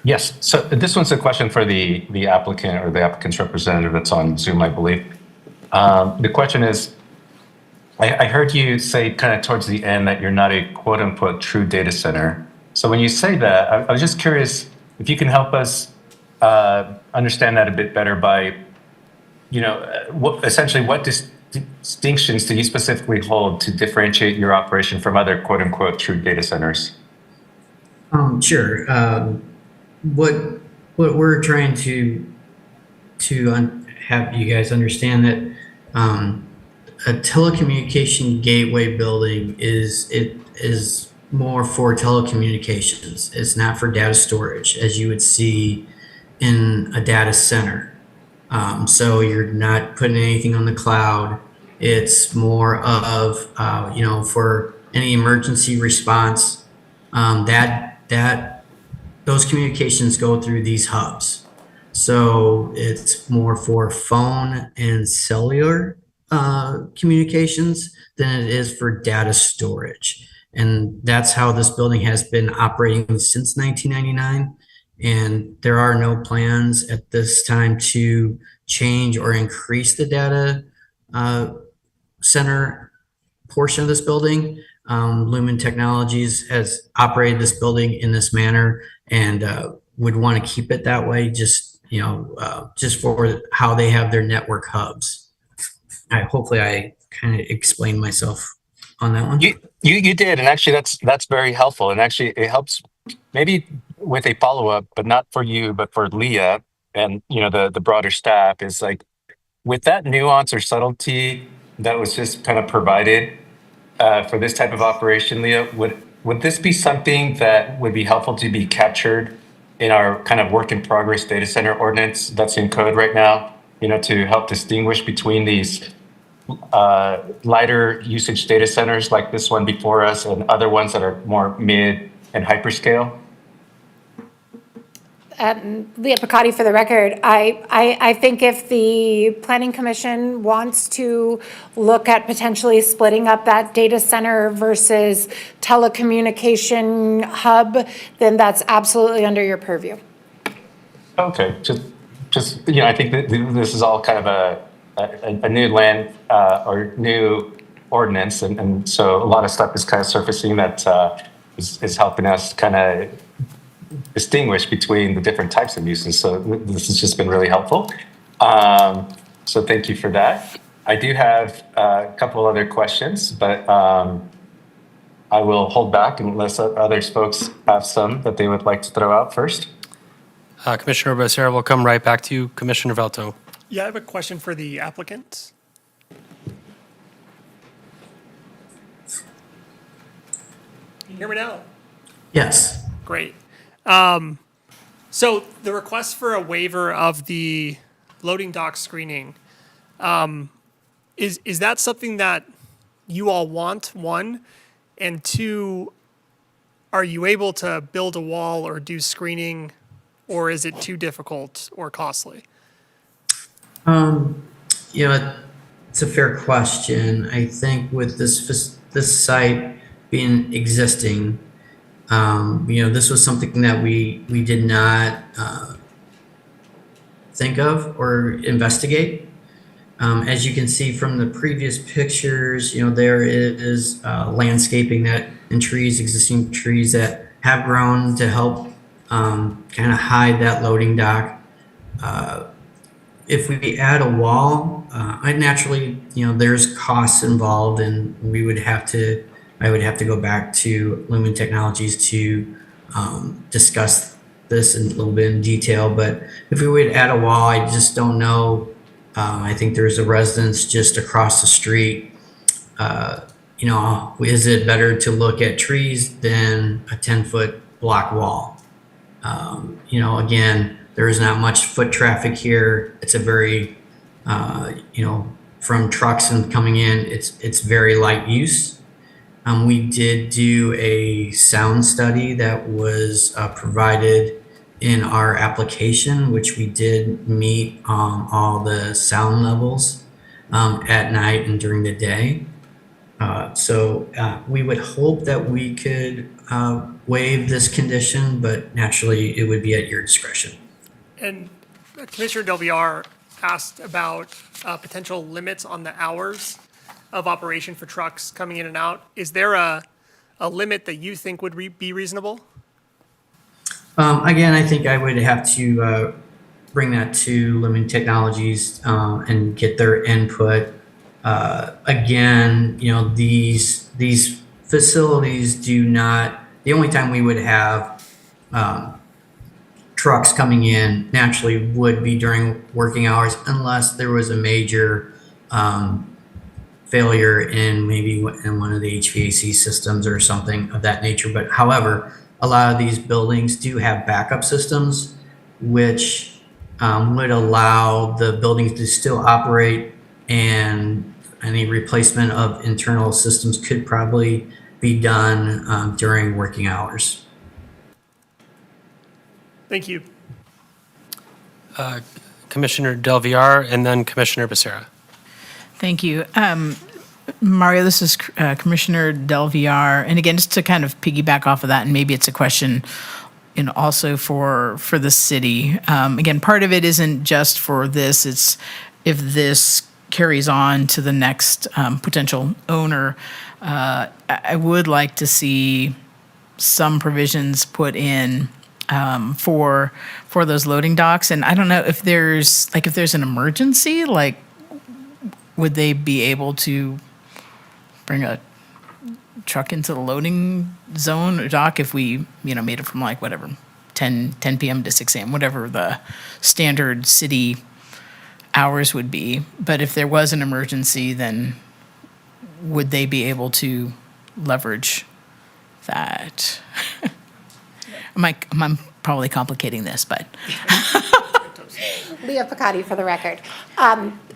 Yes, so this one's a question for the applicant or the applicant's representative that's on Zoom, I believe. The question is, I heard you say kind of towards the end that you're not a quote unquote true data center. So when you say that, I was just curious if you can help us understand that a bit better by, essentially what distinctions do you specifically hold to differentiate your operation from other quote unquote true data centers? Sure. What we're trying to have you guys understand that a telecommunication gateway building is more for telecommunications. It's not for data storage, as you would see in a data center. So you're not putting anything on the cloud. It's more of for any emergency response. Those communications go through these hubs. So it's more for phone and cellular communications than it is for data storage. And that's how this building has been operating since 1999. And there are no plans at this time to change or increase the data center portion of this building. Lumen Technologies has operated this building in this manner and would want to keep it that way, just for how they have their network hubs. Hopefully I kind of explained myself on that one. You did, and actually that's very helpful, and actually it helps maybe with a follow-up, but not for you, but for Leah and the broader staff, is like with that nuance or subtlety that was just kind of provided, for this type of operation, Leah, would this be something that would be helpful to be captured in our kind of work in progress data center ordinance that's in code right now, to help distinguish between these lighter usage data centers like this one before us and other ones that are more mid and hyperscale? Leah Picotti for the record. I think if the Planning Commission wants to look at potentially splitting up that data center versus telecommunication hub, then that's absolutely under your purview. Okay, just I think that this is all kind of a new land or new ordinance, and so a lot of stuff is kind of surfacing that is helping us kind of distinguish between the different types of uses. So this has just been really helpful. So thank you for that. I do have a couple other questions, but I will hold back unless other folks have some that they would like to throw out first. Commissioner Becerra, we'll come right back to you. Commissioner Velto. Yeah, I have a question for the applicant. Can you hear me now? Yes. Great. So the request for a waiver of the loading dock screening, is that something that you all want, one? And two, are you able to build a wall or do screening, or is it too difficult or costly? It's a fair question. I think with this site being existing, this was something that we did not think of or investigate. As you can see from the previous pictures, there is landscaping and trees, existing trees that have grown to help kind of hide that loading dock. If we add a wall, there's costs involved, and I would have to go back to Lumen Technologies to discuss this in a little bit in detail. But if we would add a wall, I just don't know. I think there's a residence just across the street. Is it better to look at trees than a 10-foot block wall? Again, there is not much foot traffic here. It's a very, from trucks and coming in, it's very light use. We did do a sound study that was provided in our application, which we did meet all the sound levels at night and during the day. So we would hope that we could waive this condition, but naturally it would be at your discretion. And Commissioner Del Villar asked about potential limits on the hours of operation for trucks coming in and out. Is there a limit that you think would be reasonable? Again, I think I would have to bring that to Lumen Technologies and get their input. Again, these facilities do not. The only time we would have trucks coming in naturally would be during working hours, unless there was a major failure in one of the HVAC systems or something of that nature. But however, a lot of these buildings do have backup systems, which would allow the buildings to still operate, and any replacement of internal systems could probably be done during working hours. Thank you. Commissioner Del Villar, and then Commissioner Becerra. Thank you. Mario, this is Commissioner Del Villar. And again, just to kind of piggyback off of that, and maybe it's a question also for the city. Again, part of it isn't just for this. It's if this carries on to the next potential owner. I would like to see some provisions put in for those loading docks. And I don't know if there's an emergency, would they be able to bring a truck into the loading zone or dock if we, made it from 10 p.m. to 6 a.m., whatever the standard city hours would be. But if there was an emergency, then would they be able to leverage that? I'm probably complicating this, but. Leah Picotti for the record.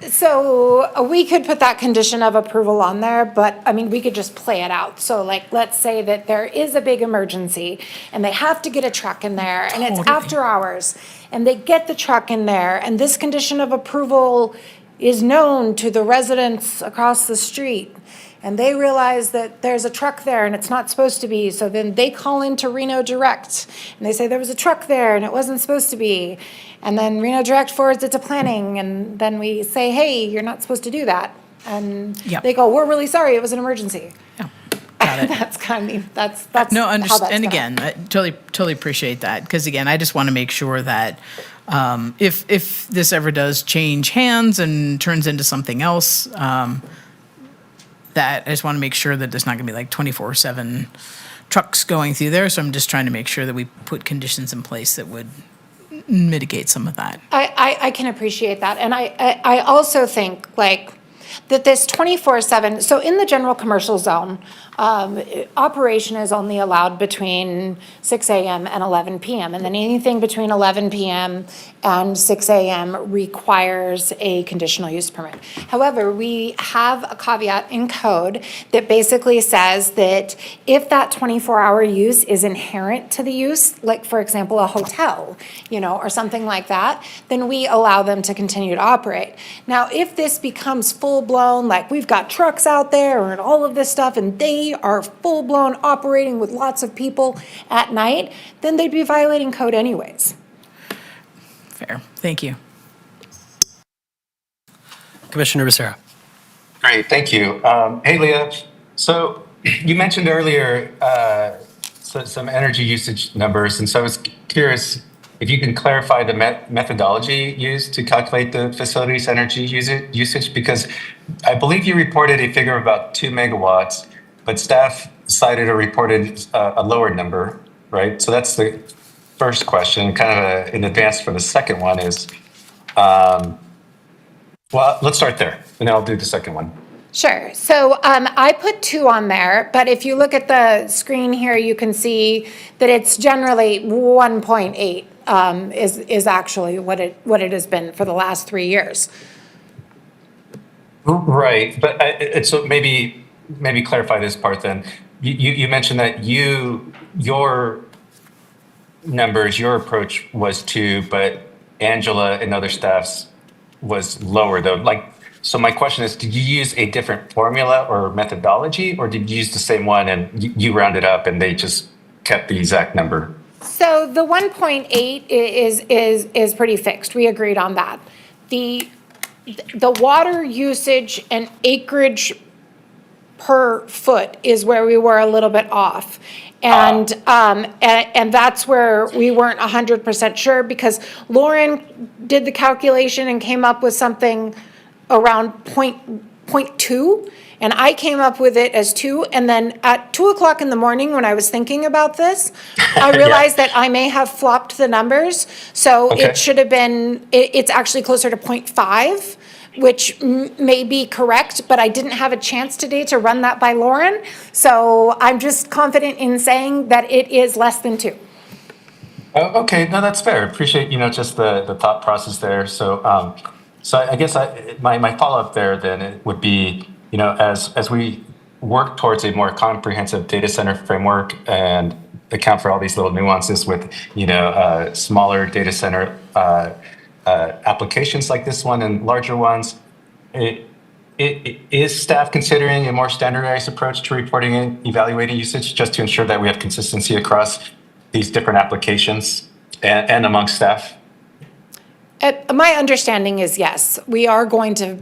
So we could put that condition of approval on there, but I mean, we could just play it out. So like, let's say that there is a big emergency and they have to get a truck in there and it's after hours and they get the truck in there and this condition of approval is known to the residents across the street. And they realize that there's a truck there and it's not supposed to be. So then they call into Reno Direct and they say there was a truck there and it wasn't supposed to be. And then Reno Direct forwards it to planning and then we say, hey, you're not supposed to do that. And Yep. they go, we're really sorry, it was an emergency. Yeah, got it. That's kind of, that's No, how that's and gonna- again, I totally appreciate that, because again, I just want to make sure that if this ever does change hands and turns into something else, that I just want to make sure that there's not going to be like 24/7 trucks going through there. So I'm just trying to make sure that we put conditions in place that would mitigate some of that. I can appreciate that. And I also think like that this 24/7, so in the general commercial zone, operation is only allowed between 6 a.m. and 11 p.m. And then anything between 11 p.m. and 6 a.m. requires a conditional use permit. However, we have a caveat in code that basically says that if that 24-hour use is inherent to the use, like for example, a hotel, or something like that, then we allow them to continue to operate. Now, if this becomes full-blown, like we've got trucks out there and all of this stuff, and they are full-blown operating with lots of people at night, then they'd be violating code anyways. Fair. Thank you. Commissioner Becerra. Great, thank you. Hey, Leah. So you mentioned earlier some energy usage numbers, and so I was curious if you can clarify the methodology used to calculate the facility's energy usage, because I believe you reported a figure of about 2 megawatts, but staff cited or reported a lower number, right? So that's the first question. Kind of in advance for the second one is, well, let's start there, and then I'll do the second one. Sure. So I put 2 on there, but if you look at the screen here, you can see that it's generally 1.8 is actually what it has been for the last 3 years. Right, but so maybe clarify this part then. You mentioned that your numbers, your approach was 2, but Angela and other staffs was lower though. So my question is, did you use a different formula or methodology, or did you use the same one and you rounded up and they just kept the exact number? So the 1.8 is pretty fixed. We agreed on that. The water usage and acreage per foot is where we were a little bit off. And that's where we weren't 100% sure, because Lauren did the calculation and came up with something around 0.2, and I came up with it as 2. And then at 2:00 in the morning, when I was thinking about this, I realized that I may have flopped the numbers. So it should have been, it's actually closer to 0.5, which may be correct, but I didn't have a chance today to run that by Lauren. So I'm just confident in saying that it is less than 2. Oh, okay, no, that's fair. Appreciate, just the thought process there. So I guess my follow-up there then would be, as we work towards a more comprehensive data center framework and account for all these little nuances with, smaller data center applications like this one and larger ones, is staff considering a more standardized approach to reporting and evaluating usage, just to ensure that we have consistency across these different applications and amongst staff? My understanding is yes. We are going to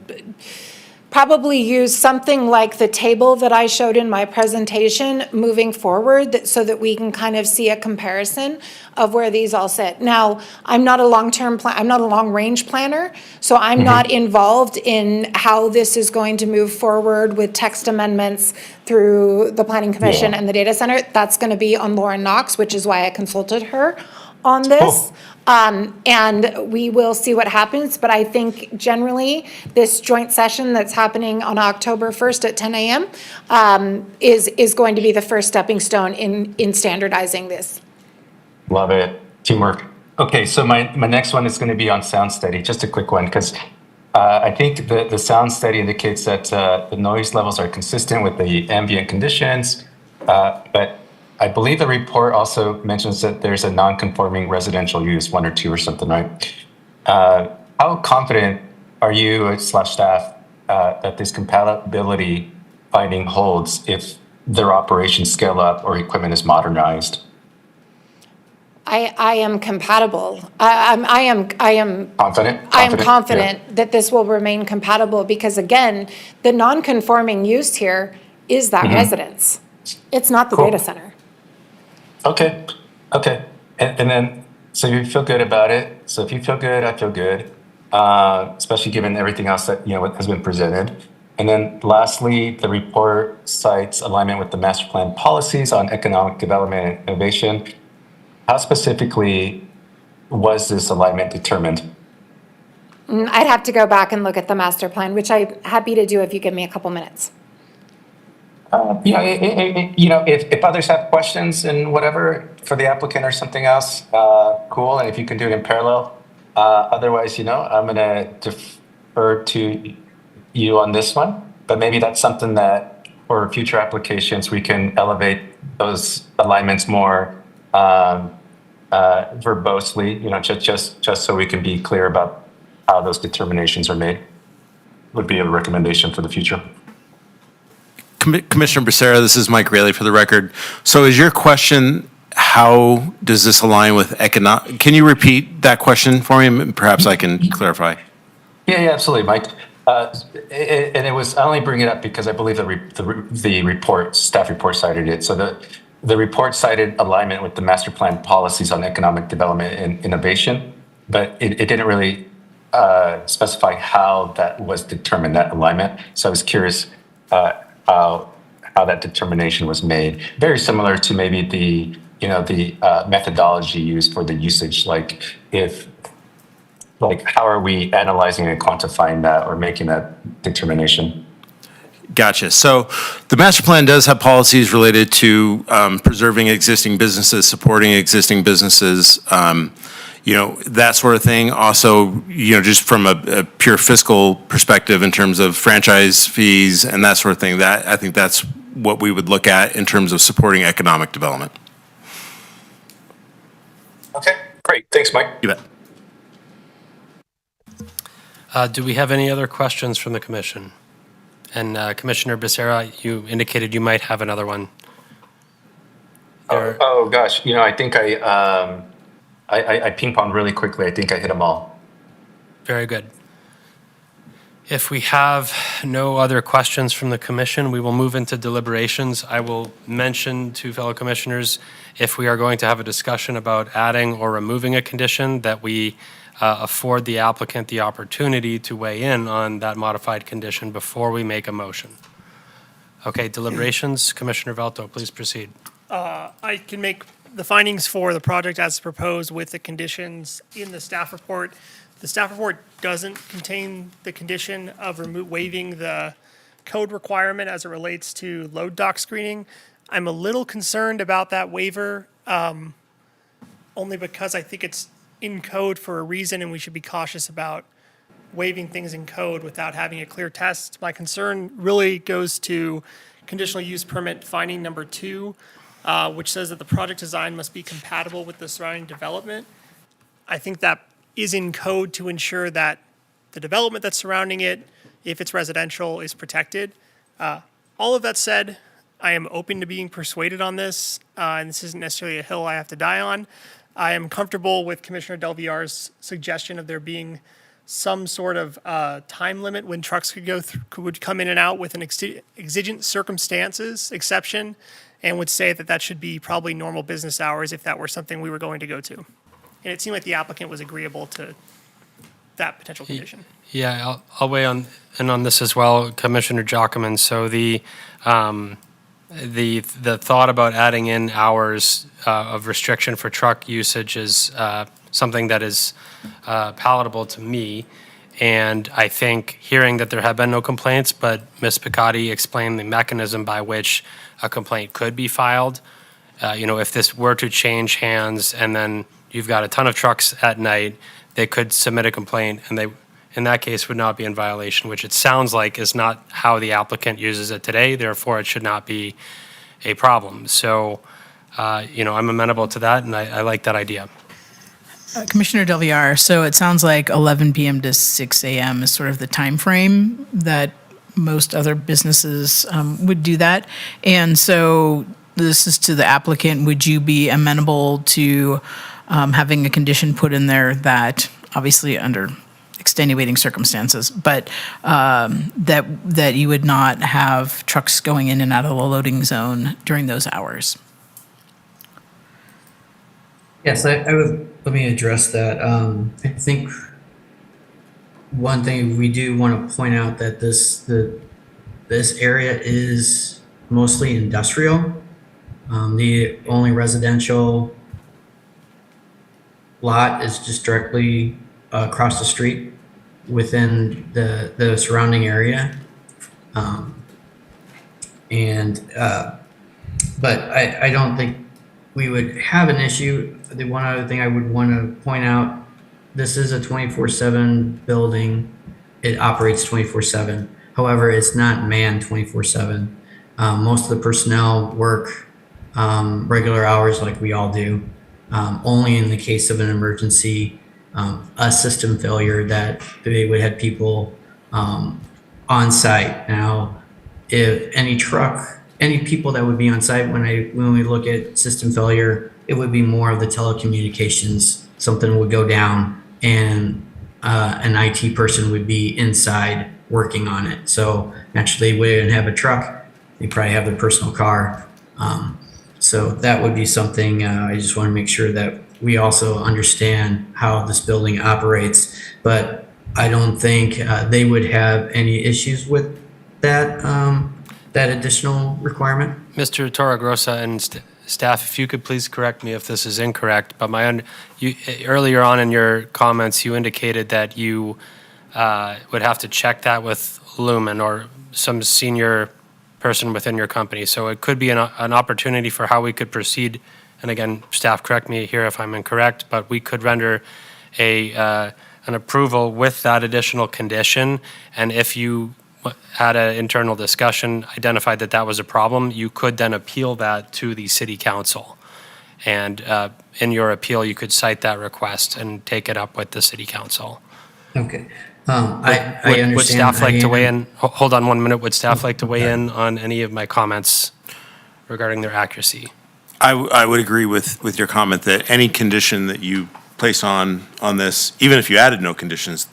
probably use something like the table that I showed in my presentation moving forward, so that we can kind of see a comparison of where these all sit. Now, I'm not a long-range planner, so I'm not involved in how this is going to move forward with text amendments through the Planning Commission and the data center. That's going to be on Lauren Knox, which is why I consulted her on this. And we will see what happens, but I think generally, this joint session that's happening on October 1st at 10 a.m. Is going to be the first stepping stone in standardizing this. Love it. Teamwork. Okay, so my next one is going to be on sound study. Just a quick one, because I think the sound study indicates that the noise levels are consistent with the ambient conditions, but I believe the report also mentions that there's a non-conforming residential use, 1 or 2 or something, right? How confident are you / staff that this compatibility finding holds if their operations scale up or equipment is modernized? I am compatible. I am Confident? I am confident Yeah. that this will remain compatible because again, the non-conforming use here is that residence. It's not the Cool. data center. Okay, okay. And then, so you feel good about it. So if you feel good, I feel good, especially given everything else that, has been presented. And then lastly, the report cites alignment with the master plan policies on economic development and innovation. How specifically was this alignment determined? I'd have to go back and look at the master plan, which I'm happy to do if you give me a couple minutes. If others have questions and whatever for the applicant or something else, cool. And if you can do it in parallel. Otherwise, I'm going to defer to you on this one. But maybe that's something that for future applications, we can elevate those alignments more verbosely, just so we can be clear about how those determinations are made. Would be a recommendation for the future. Commissioner Becerra, this is Mike Raley for the record. So is your question, how does this align with economic? Can you repeat that question for me? Perhaps I can clarify. Yeah, absolutely, Mike. And it was, I only bring it up because I believe the staff report cited it. So the report cited alignment with the master plan policies on economic development and innovation, but it didn't really specify how that was determined, that alignment. So I was curious how that determination was made. Very similar to maybe the methodology used for the usage, how are we analyzing and quantifying that or making that determination? Gotcha. So the master plan does have policies related to preserving existing businesses, supporting existing businesses, that sort of thing. Also, just from a pure fiscal perspective in terms of franchise fees and that sort of thing, that I think that's what we would look at in terms of supporting economic development. Okay, great. Thanks, Mike. You bet. Do we have any other questions from the commission? And Commissioner Becerra, you indicated you might have another one. Oh gosh, I think I ping-ponged really quickly. I think I hit them all. Very good. If we have no other questions from the commission, we will move into deliberations. I will mention to fellow commissioners, if we are going to have a discussion about adding or removing a condition, that we afford the applicant the opportunity to weigh in on that modified condition before we make a motion. Okay, deliberations. Commissioner Velto, please proceed. I can make the findings for the project as proposed with the conditions in the staff report. The staff report doesn't contain the condition of waiving the code requirement as it relates to load dock screening. I'm a little concerned about that waiver, only because I think it's in code for a reason, and we should be cautious about waiving things in code without having a clear test. My concern really goes to conditional use permit finding number 2, which says that the project design must be compatible with the surrounding development. I think that is in code to ensure that the development that's surrounding it, if it's residential, is protected. All of that said, I am open to being persuaded on this, and this isn't necessarily a hill I have to die on. I am comfortable with Commissioner Del Villar's suggestion of there being some sort of time limit when trucks would come in and out with an exigent circumstances exception, and would say that should be probably normal business hours if that were something we were going to go to. And it seemed like the applicant was agreeable to that potential condition. Yeah, I'll weigh in on this as well, Commissioner Jockman. So the thought about adding in hours of restriction for truck usage is something that is palatable to me. And I think hearing that there have been no complaints, but Ms. Picotti explained the mechanism by which a complaint could be filed. If this were to change hands and then you've got a ton of trucks at night, they could submit a complaint and they, in that case, would not be in violation, which it sounds like is not how the applicant uses it today. Therefore, it should not be a problem. So, I'm amenable to that and I like that idea. Commissioner Del Villar, so it sounds like 11 p.m. to 6 a.m. is sort of the time frame that most other businesses would do that. And so this is to the applicant. Would you be amenable to having a condition put in there that, obviously under extenuating circumstances, but that you would not have trucks going in and out of the loading zone during those hours? Yes, I would, let me address that. I think one thing we do want to point out that this area is mostly industrial. The only residential lot is just directly across the street within the surrounding area. But I don't think we would have an issue. The one other thing I would want to point out, this is a 24/7 building. It operates 24/7. However, it's not manned 24/7. Most of the personnel work regular hours like we all do. Only in the case of an emergency, a system failure, that they would have people on site. Now, if any people that would be on site when we look at system failure, it would be more of the telecommunications. Something would go down and an IT person would be inside working on it. So naturally, we didn't have a truck. They probably have their personal car. So that would be something I just want to make sure that we also understand how this building operates. But I don't think they would have any issues with that additional requirement. Mr. Torregrossa and staff, if you could please correct me if this is incorrect, but earlier on in your comments, you indicated that you would have to check that with Lumen or some senior person within your company. So it could be an opportunity for how we could proceed. And again, staff, correct me here if I'm incorrect, but we could render an approval with that additional condition. And if you had an internal discussion, identified that that was a problem, you could then appeal that to the city council. And in your appeal, you could cite that request and take it up with the city council. Okay. I understand. Would staff like to weigh in? Hold on 1 minute. Would staff like to weigh in on any of my comments regarding their accuracy? I would agree with your comment that any condition that you place on this, even if you added no conditions,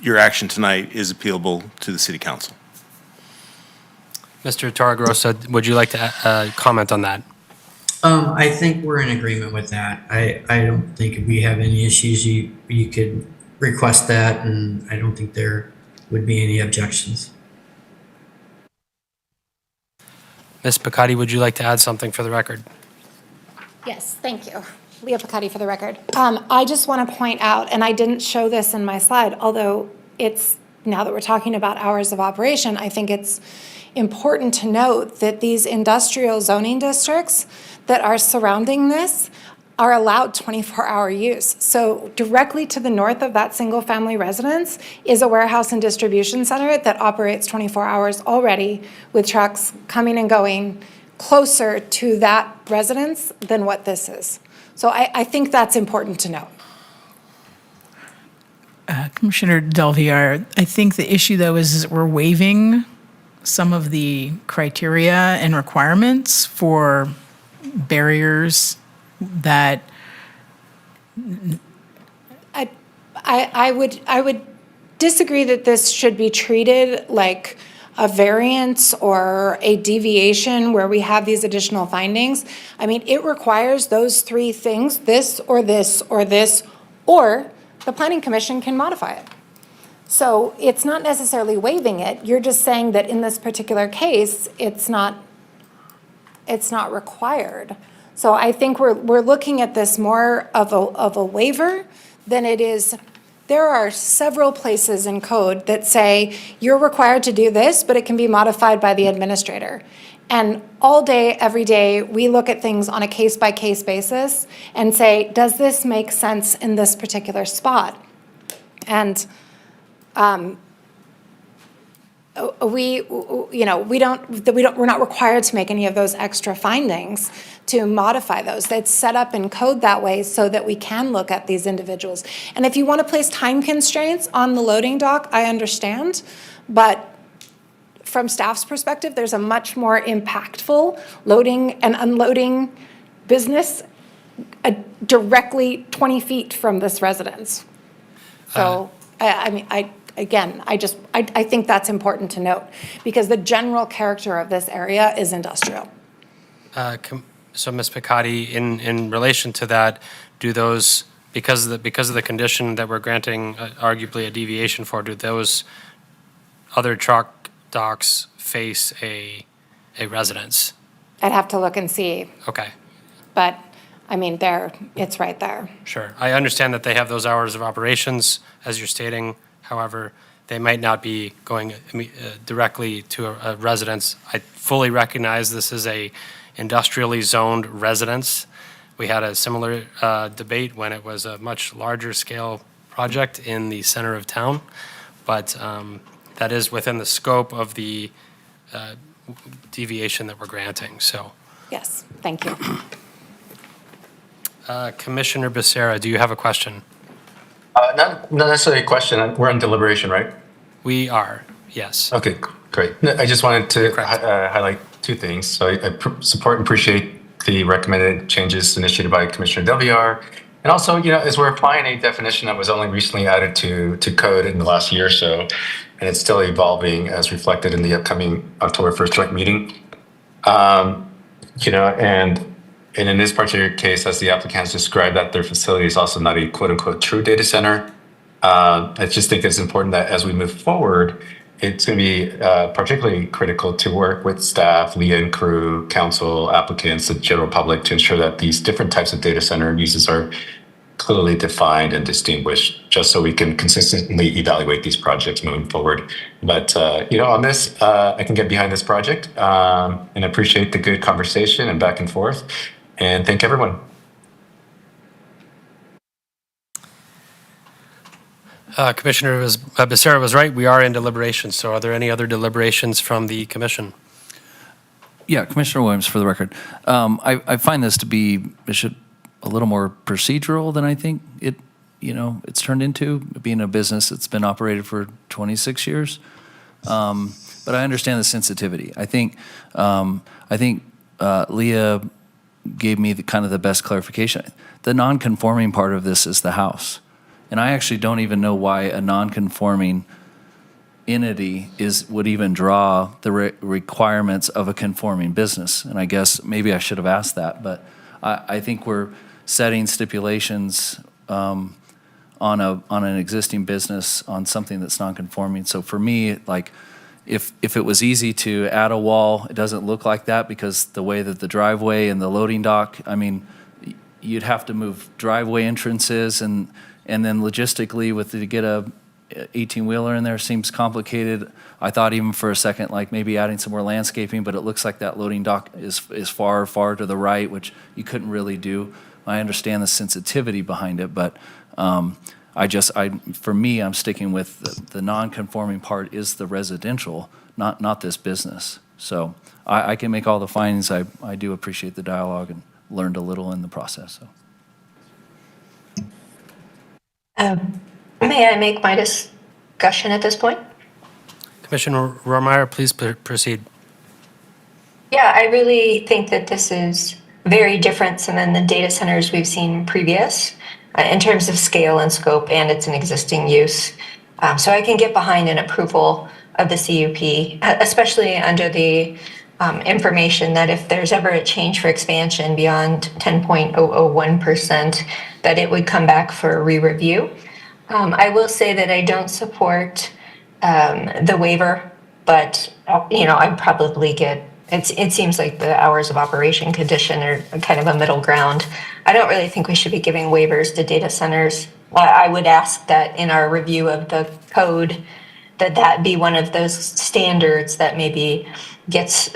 your action tonight is appealable to the city council. Mr. Torregrossa, would you like to comment on that? I think we're in agreement with that. I don't think if we have any issues, you could request that, and I don't think there would be any objections. Ms. Picotti, would you like to add something for the record? Yes, thank you. Leah Picotti for the record. I just want to point out, and I didn't show this in my slide, although now that we're talking about hours of operation, I think it's important to note that these industrial zoning districts that are surrounding this are allowed 24-hour use. So directly to the north of that single-family residence is a warehouse and distribution center that operates 24 hours already with trucks coming and going closer to that residence than what this is. So I think that's important to note. Commissioner Del Villar, I think the issue, though, is that we're waiving some of the criteria and requirements for barriers that I would disagree that this should be treated like a variance or a deviation where we have these additional findings. I mean, it requires those three things, this or this or this, or the Planning Commission can modify it. So it's not necessarily waiving it. You're just saying that in this particular case, it's not it's not required. So I think we're looking at this more of a waiver than it is. There are several places in code that say you're required to do this, but it can be modified by the administrator. And all day, every day, we look at things on a case-by-case basis and say, does this make sense in this particular spot? And we're not required to make any of those extra findings to modify those. It's set up in code that way so that we can look at these individuals. And if you want to place time constraints on the loading dock, I understand, but from staff's perspective, there's a much more impactful loading and unloading business directly 20 feet from this residence. So, I think that's important to note because the general character of this area is industrial. So, Ms. Picotti, in relation to that, do those, because of the condition that we're granting arguably a deviation for, do those other truck docks face a residence? I'd have to look and see, Okay, but I mean, it's right there. sure. I understand that they have those hours of operations, as you're stating. However, they might not be going directly to a residence. I fully recognize this is a industrially zoned residence. We had a similar debate when it was a much larger scale project in the center of town, but that is within the scope of the deviation that we're granting, so. Yes, thank you. Commissioner Becerra, do you have a question? Not necessarily a question. We're in deliberation, right? We are, yes. Okay, great. No, I just wanted to Correct. highlight two things. So I support and appreciate the recommended changes initiated by Commissioner Delviar. And also, as we're applying a definition that was only recently added to code in the last year or so, and it's still evolving as reflected in the upcoming October 1st joint meeting. And in this particular case, as the applicants described, that their facility is also not a quote unquote true data center. I just think it's important that as we move forward, it's going to be particularly critical to work with staff, Leah and crew, council, applicants, the general public to ensure that these different types of data center uses are clearly defined and distinguished, just so we can consistently evaluate these projects moving forward. But, on this, I can get behind this project and appreciate the good conversation and back and forth. And thank everyone. Commissioner Becerra was right. We are in deliberations. So are there any other deliberations from the commission? Yeah, Commissioner Williams, for the record. I find this to be a little more procedural than I think it's turned into, being a business that's been operated for 26 years. But I understand the sensitivity. I think Leah gave me the best clarification. The non-conforming part of this is the house. And I actually don't even know why a non-conforming entity would even draw the requirements of a conforming business. And I guess maybe I should have asked that, but I think we're setting stipulations on an existing business on something that's non-conforming. So for me, if it was easy to add a wall, it doesn't look like that because the way that the driveway and the loading dock, you'd have to move driveway entrances and then logistically to get a 18-wheeler in there seems complicated. I thought even for a second, maybe adding some more landscaping, but it looks like that loading dock is far, far to the right, which you couldn't really do. I understand the sensitivity behind it, but for me, I'm sticking with the non-conforming part is the residential, not this business. So I can make all the findings. I do appreciate the dialogue and learned a little in the process. So. May I make my discussion at this point? Commissioner Rohrmeyer, please proceed. Yeah, I really think that this is very different than the data centers we've seen previous in terms of scale and scope, and it's an existing use. So I can get behind an approval of the CUP, especially under the information that if there's ever a change for expansion beyond 10.001%, that it would come back for a re-review. I will say that I don't support the waiver, but I'd probably get It seems like the hours of operation condition are kind of a middle ground. I don't really think we should be giving waivers to data centers. I would ask that in our review of the code, that be one of those standards that maybe gets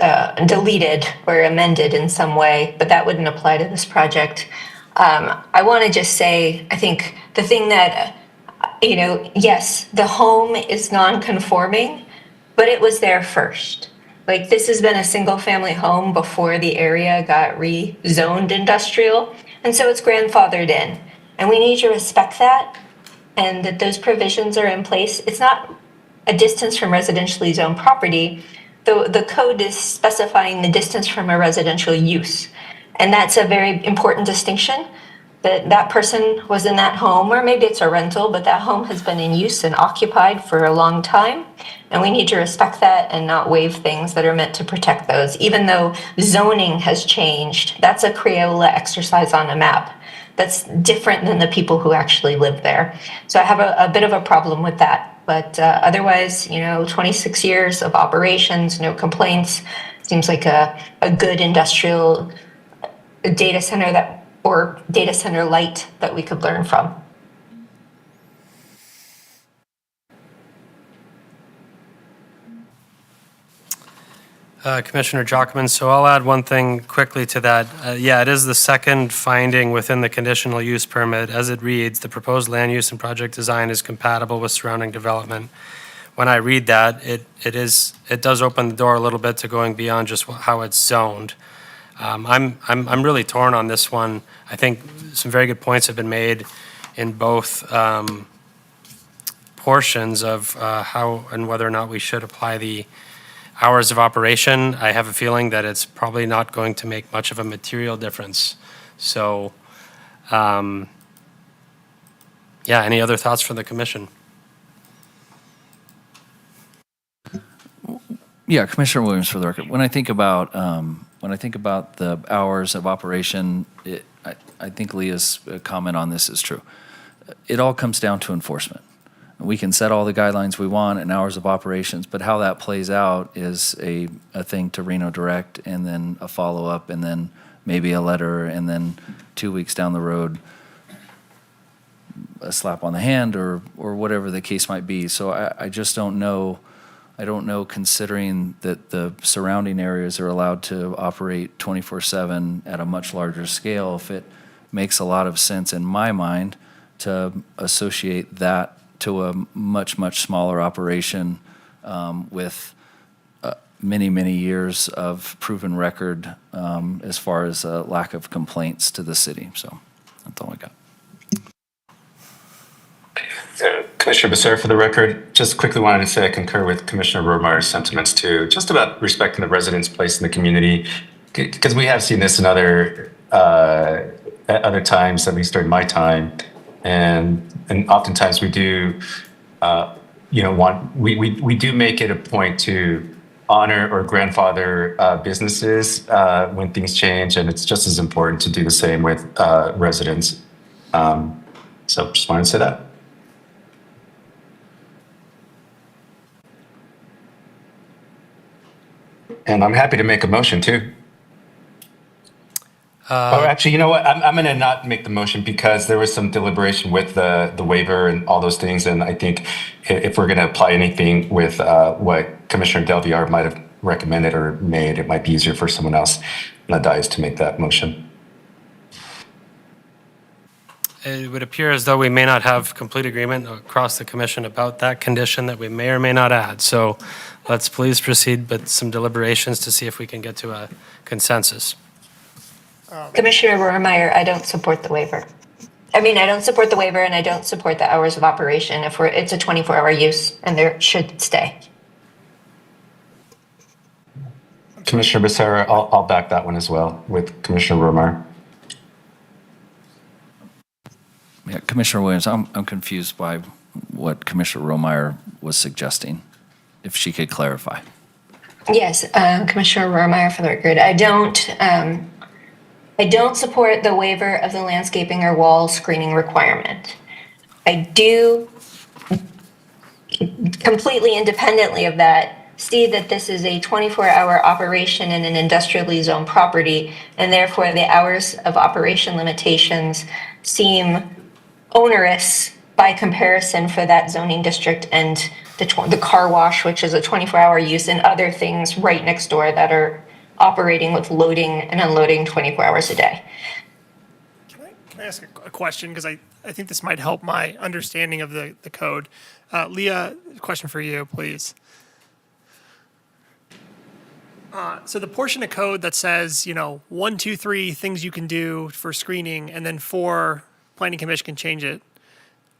deleted or amended in some way, but that wouldn't apply to this project. I want to just say, I think the thing that, yes, the home is non-conforming, but it was there first. Like, this has been a single-family home before the area got rezoned industrial, and so it's grandfathered in. And we need to respect that, and that those provisions are in place. It's not a distance from residentially zoned property. The code is specifying the distance from a residential use. And that's a very important distinction, that person was in that home, or maybe it's a rental, but that home has been in use and occupied for a long time. And we need to respect that and not waive things that are meant to protect those. Even though zoning has changed, that's a Crayola exercise on a map. That's different than the people who actually live there. So I have a bit of a problem with that. But otherwise, 26 years of operations, no complaints. Seems like a good industrial data center or data center light that we could learn from. Commissioner Jockman, so I'll add one thing quickly to that. Yeah, it is the second finding within the conditional use permit. As it reads, the proposed land use and project design is compatible with surrounding development. When I read that, it does open the door a little bit to going beyond just how it's zoned. I'm really torn on this one. I think some very good points have been made in both portions of how and whether or not we should apply the hours of operation. I have a feeling that it's probably not going to make much of a material difference. So, yeah, any other thoughts from the commission? Yeah, Commissioner Williams, for the record. When I think about the hours of operation, I think Leah's comment on this is true. It all comes down to enforcement. We can set all the guidelines we want and hours of operations, but how that plays out is a thing to Reno Direct, and then a follow-up, and then maybe a letter, and then 2 weeks down the road, a slap on the hand, or whatever the case might be. So I just don't know. I don't know, considering that the surrounding areas are allowed to operate 24/7 at a much larger scale, if it makes a lot of sense in my mind to associate that to a much, much smaller operation with many, many years of proven record as far as lack of complaints to the city. So that's all I got. Commissioner Becerra, for the record, just quickly wanted to say I concur with Commissioner Rohrmeyer's sentiments too, just about respecting the residents' place in the community, because we have seen this in other times, at least during my time, and oftentimes we do, we do make it a point to honor or grandfather businesses when things change, and it's just as important to do the same with residents. So just wanted to say that. And I'm happy to make a motion too. Actually, you know what? I'm going to not make the motion because there was some deliberation with the waiver and all those things. And I think if we're going to apply anything with what Commissioner Del Villar might have recommended or made, it might be easier for someone else on the dais to make that motion. It would appear as though we may not have complete agreement across the commission about that condition that we may or may not add. So let's please proceed with some deliberations to see if we can get to a consensus. Commissioner Rohrmeyer, I don't support the waiver. I don't support the waiver, and I don't support the hours of operation if it's a 24-hour use, and there should stay. Commissioner Becerra, I'll back that one as well with Commissioner Rohrmeyer. Yeah, Commissioner Williams, I'm confused by what Commissioner Rohrmeyer was suggesting, if she could clarify. Yes, Commissioner Rohrmeyer, for the record, I don't support the waiver of the landscaping or wall screening requirement. I do, completely independently of that, see that this is a 24-hour operation in an industrially zoned property, and therefore the hours of operation limitations seem onerous by comparison for that zoning district and the car wash, which is a 24-hour use, and other things right next door that are operating with loading and unloading 24 hours a day. Can I ask a question? Because I think this might help my understanding of the code. Leah, question for you, please. So the portion of code that says, 1, 2, 3 things you can do for screening, and then 4, planning commission can change it.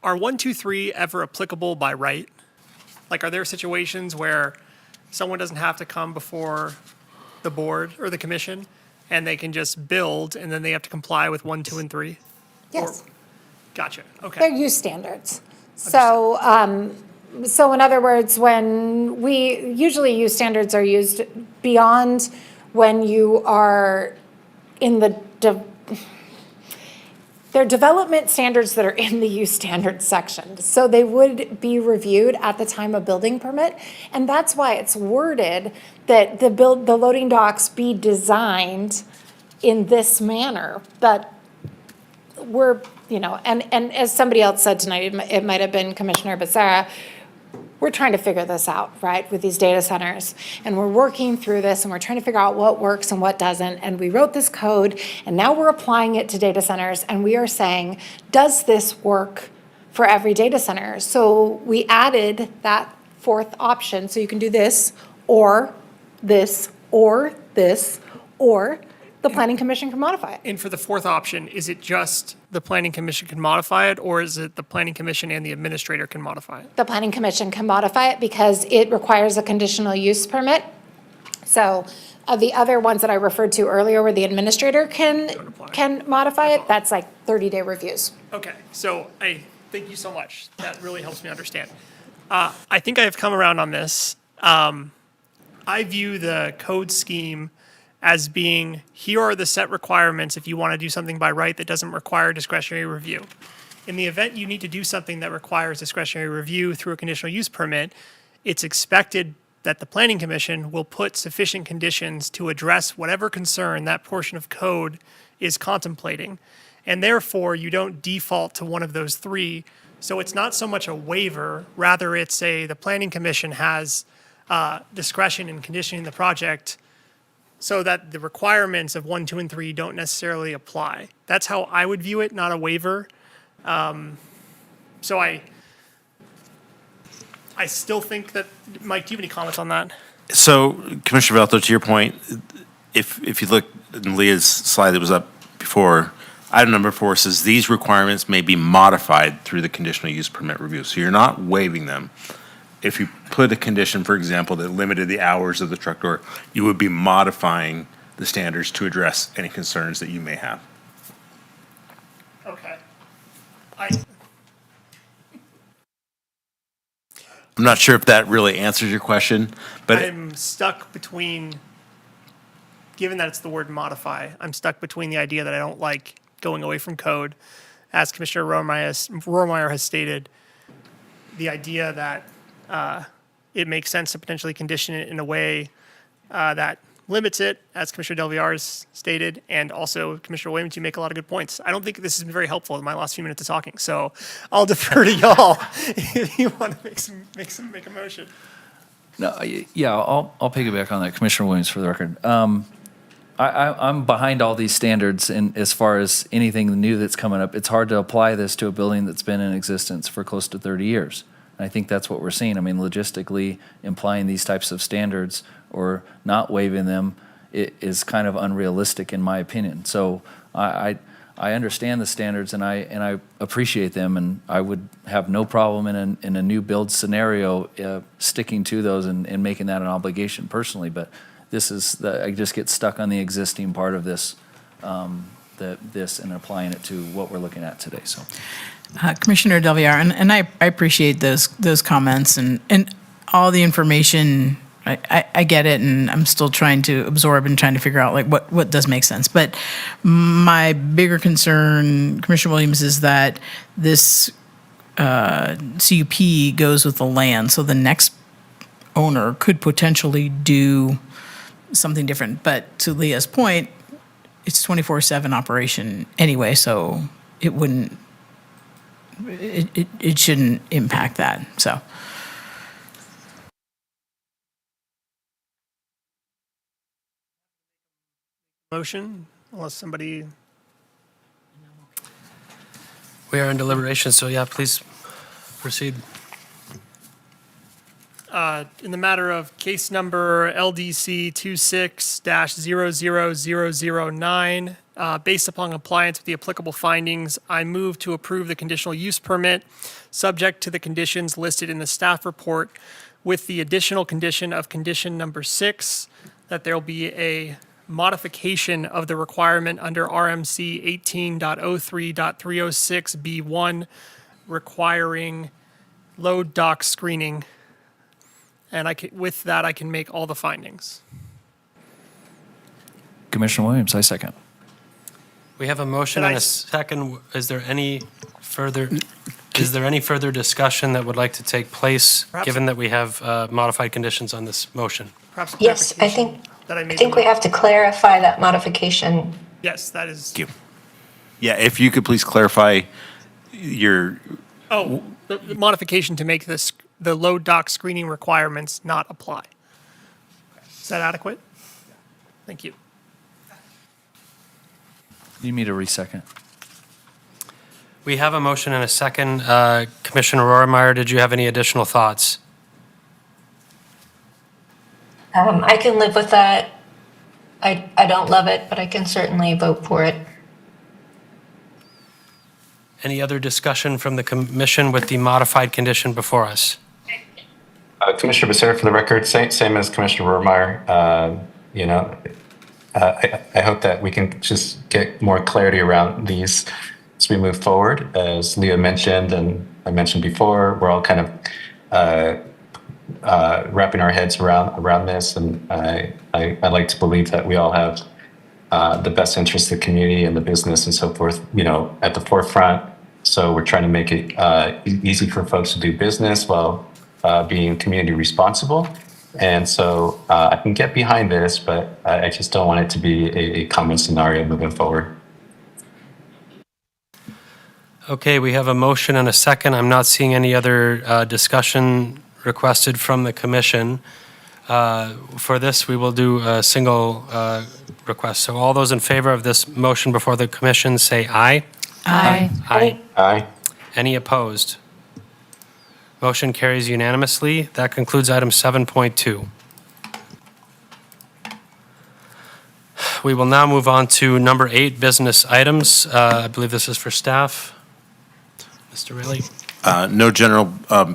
Are 1, 2, 3 ever applicable by right? Like, are there situations where someone doesn't have to come before the board or the commission, and they can just build, and then they have to comply with 1, 2, and 3? Yes. Gotcha. Okay. They're use standards. So, so in other words, when usually use standards are used beyond when you are in they're development standards that are in the use standards section. So they would be reviewed at the time of building permit. And that's why it's worded that the loading docks be designed in this manner. But we're, and as somebody else said tonight, it might have been Commissioner Becerra, we're trying to figure this out, right, with these data centers. And we're working through this, and we're trying to figure out what works and what doesn't. And we wrote this code, and now we're applying it to data centers, and we are saying, does this work for every data center? So we added that 4th option, so you can do this, or this, or this, or the planning commission can modify it. And for the 4th option, is it just the planning commission can modify it, or is it the planning commission and the administrator can modify it? The planning commission can modify it because it requires a conditional use permit. So the other ones that I referred to earlier where the administrator can modify it, that's like 30-day reviews. Okay, so I thank you so much. That really helps me understand. I think I have come around on this. I view the code scheme as being, here are the set requirements if you want to do something by right that doesn't require discretionary review. In the event you need to do something that requires discretionary review through a conditional use permit, it's expected that the planning commission will put sufficient conditions to address whatever concern that portion of code is contemplating. And therefore, you don't default to one of those 3. So it's not so much a waiver, rather it's the planning commission has discretion in conditioning the project so that the requirements of 1, 2, and 3 don't necessarily apply. That's how I would view it, not a waiver. So I still think that, Mike, do you have any comments on that? So, Commissioner Velto, to your point, if you look in Leah's slide that was up before, item number 4 says these requirements may be modified through the conditional use permit review. So you're not waiving them. If you put a condition, for example, that limited the hours of the truck door, you would be modifying the standards to address any concerns that you may have. Okay. I'm not sure if that really answers your question, but I'm stuck between, given that it's the word modify, I'm stuck between the idea that I don't like going away from code, as Commissioner Rohrmeyer has stated, the idea that it makes sense to potentially condition it in a way that limits it, as Commissioner Del Villar has stated, and also Commissioner Williams, you make a lot of good points. I don't think this has been very helpful in my last few minutes of talking, so I'll defer to y'all if you want to make a motion. No, yeah, I'll piggyback on that, Commissioner Williams, for the record. I'm behind all these standards, and as far as anything new that's coming up, it's hard to apply this to a building that's been in existence for close to 30 years. And I think that's what we're seeing. I mean, logistically, implying these types of standards or not waiving them is kind of unrealistic in my opinion. So I understand the standards and I appreciate them, and I would have no problem in a new build scenario sticking to those and making that an obligation personally. But I just get stuck on the existing part of this, and applying it to what we're looking at today. So. Commissioner Del Villar, and I appreciate those comments and all the information. I get it, and I'm still trying to absorb and trying to figure out like what does make sense. But my bigger concern, Commissioner Williams, is that this CUP goes with the land. So the next owner could potentially do something different. But to Leah's point, it's 24/7 operation anyway, so it wouldn't, it shouldn't impact that, so. Motion, unless somebody, We are in deliberation, so yeah, please proceed. in the matter of case number LDC 26-00009, based upon compliance with the applicable findings, I move to approve the conditional use permit, subject to the conditions listed in the staff report, with the additional condition of condition number 6, that there will be a modification of the requirement under RMC 18.03.306B1 requiring load dock screening. And with that, I can make all the findings. Commissioner Williams, I second. We have a motion Can I and a s- second. Is there any further discussion that would like to take place, Perhaps- given that we have modified conditions on this motion? Perhaps a Yes, I clarification think, that I I made. think we have to clarify that modification. Yes, that is. Thank you. Yeah, if you could please clarify your, Oh, the modification to make the load dock screening requirements not apply. Is that adequate? Thank you. You need a resecond. We have a motion and a second. Commissioner Rohrmeyer, did you have any additional thoughts? I can live with that. I don't love it, but I can certainly vote for it. Any other discussion from the commission with the modified condition before us? Commissioner Becerra, for the record, same as Commissioner Rohrmeyer. I hope that we can just get more clarity around these as we move forward. As Leah mentioned, and I mentioned before, we're all kind of wrapping our heads around this, and I like to believe that we all have the best interest of the community and the business and so forth, at the forefront. So we're trying to make it easy for folks to do business while being community responsible. And so I can get behind this, but I just don't want it to be a common scenario moving forward. Okay, we have a motion and a second. I'm not seeing any other discussion requested from the commission. For this, we will do a single request. So all those in favor of this motion before the commission, say aye. Aye. Aye. Aye. Any opposed? Motion carries unanimously. That concludes item 7.2. We will now move on to number 8, business items. I believe this is for staff. Mr. Riley? no general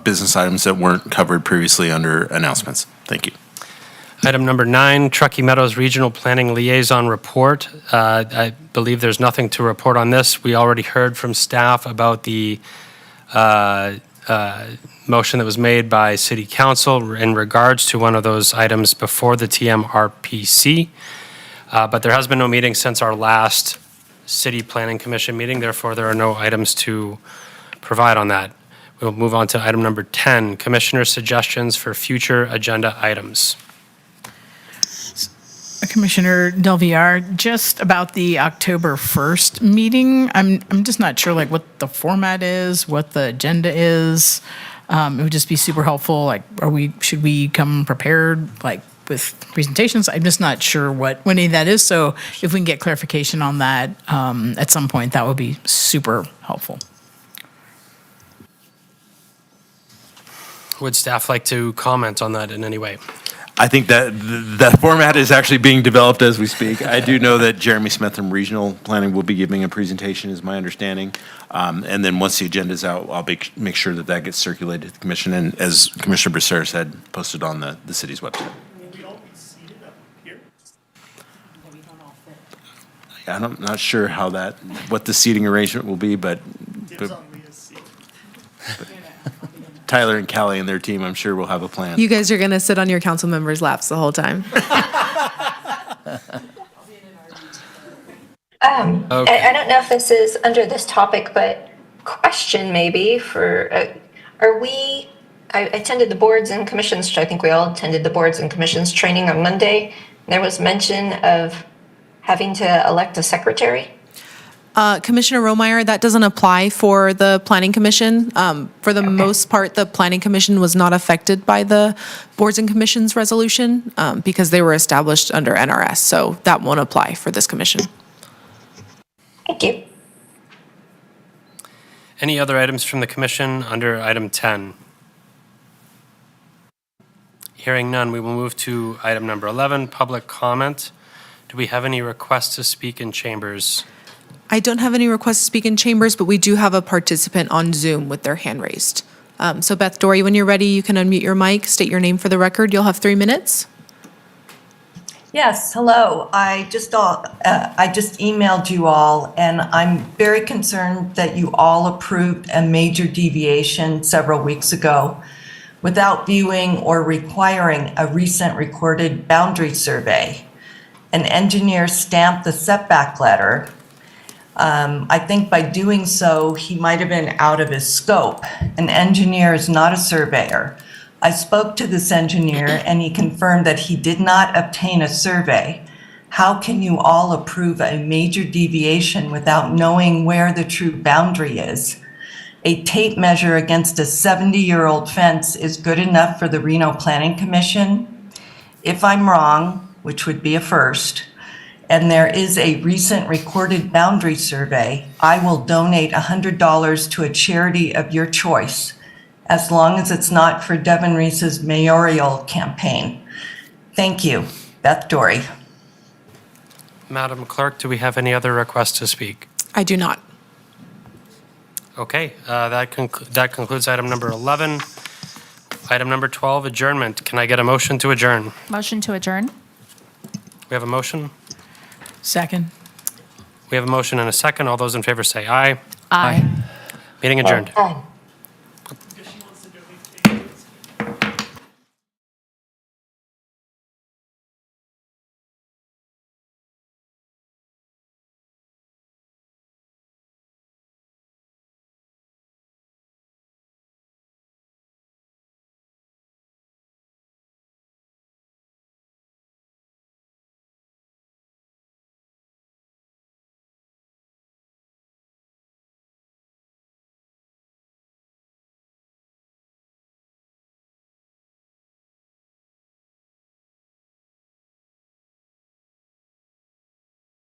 business items that weren't covered previously under announcements. Thank you. Item number 9, Truckee Meadows Regional Planning Liaison Report. I believe there's nothing to report on this. We already heard from staff about the motion that was made by City Council in regards to one of those items before the TMRPC. But there has been no meeting since our last City Planning Commission meeting. Therefore, there are no items to provide on that. We'll move on to item number 10, Commissioner suggestions for future agenda items. Commissioner Del Villar, just about the October 1st meeting, I'm just not sure like what the format is, what the agenda is. It would just be super helpful. Like, should we come prepared, like with presentations? I'm just not sure what any of that is. So if we can get clarification on that at some point, that would be super helpful. Would staff like to comment on that in any way? I think that the format is actually being developed as we speak. I do know that Jeremy Smith from Regional Planning will be giving a presentation, is my understanding. And then once the agenda's out, I'll make sure that that gets circulated to the commission. And as Commissioner Becerra said, posted on the city's website. Will we all be seated up here? I'm not sure what the seating arrangement will be, but Dibs on Leah's seat. Tyler and Callie and their team, I'm sure will have a plan. You guys are going to sit on your council members' laps the whole time. I don't know if this is under this topic, but question maybe for, are we I attended the boards and commissions, I think we all attended the boards and commissions training on Monday. There was mention of having to elect a secretary. Commissioner Romeyer, that doesn't apply for the Planning Commission. For the most part, the Planning Commission was not affected by the Boards and Commissions resolution because they were established under NRS, so that won't apply for this commission. Thank you. Any other items from the commission under item 10? Hearing none, we will move to item number 11, public comment. Do we have any requests to speak in chambers? I don't have any requests to speak in chambers, but we do have a participant on Zoom with their hand raised. So Beth Dory, when you're ready, you can unmute your mic, state your name for the record. You'll have 3 minutes. Yes, hello. I just emailed you all, and I'm very concerned that you all approved a major deviation several weeks ago without viewing or requiring a recent recorded boundary survey. An engineer stamped the setback letter. I think by doing so, he might have been out of his scope. An engineer is not a surveyor. I spoke to this engineer and he confirmed that he did not obtain a survey. How can you all approve a major deviation without knowing where the true boundary is? A tape measure against a 70-year-old fence is good enough for the Reno Planning Commission? If I'm wrong, which would be a first, and there is a recent recorded boundary survey, I will donate $100 to a charity of your choice, as long as it's not for Devin Reese's mayoral campaign. Thank you. Beth Dory. Madam Clerk, do we have any other requests to speak? I do not. Okay, that concludes item number 11. Item number 12, adjournment. Can I get a motion to adjourn? Motion to adjourn? We have a motion? Second. We have a motion and a second. All those in favor say aye. Aye. Meeting adjourned. Aye.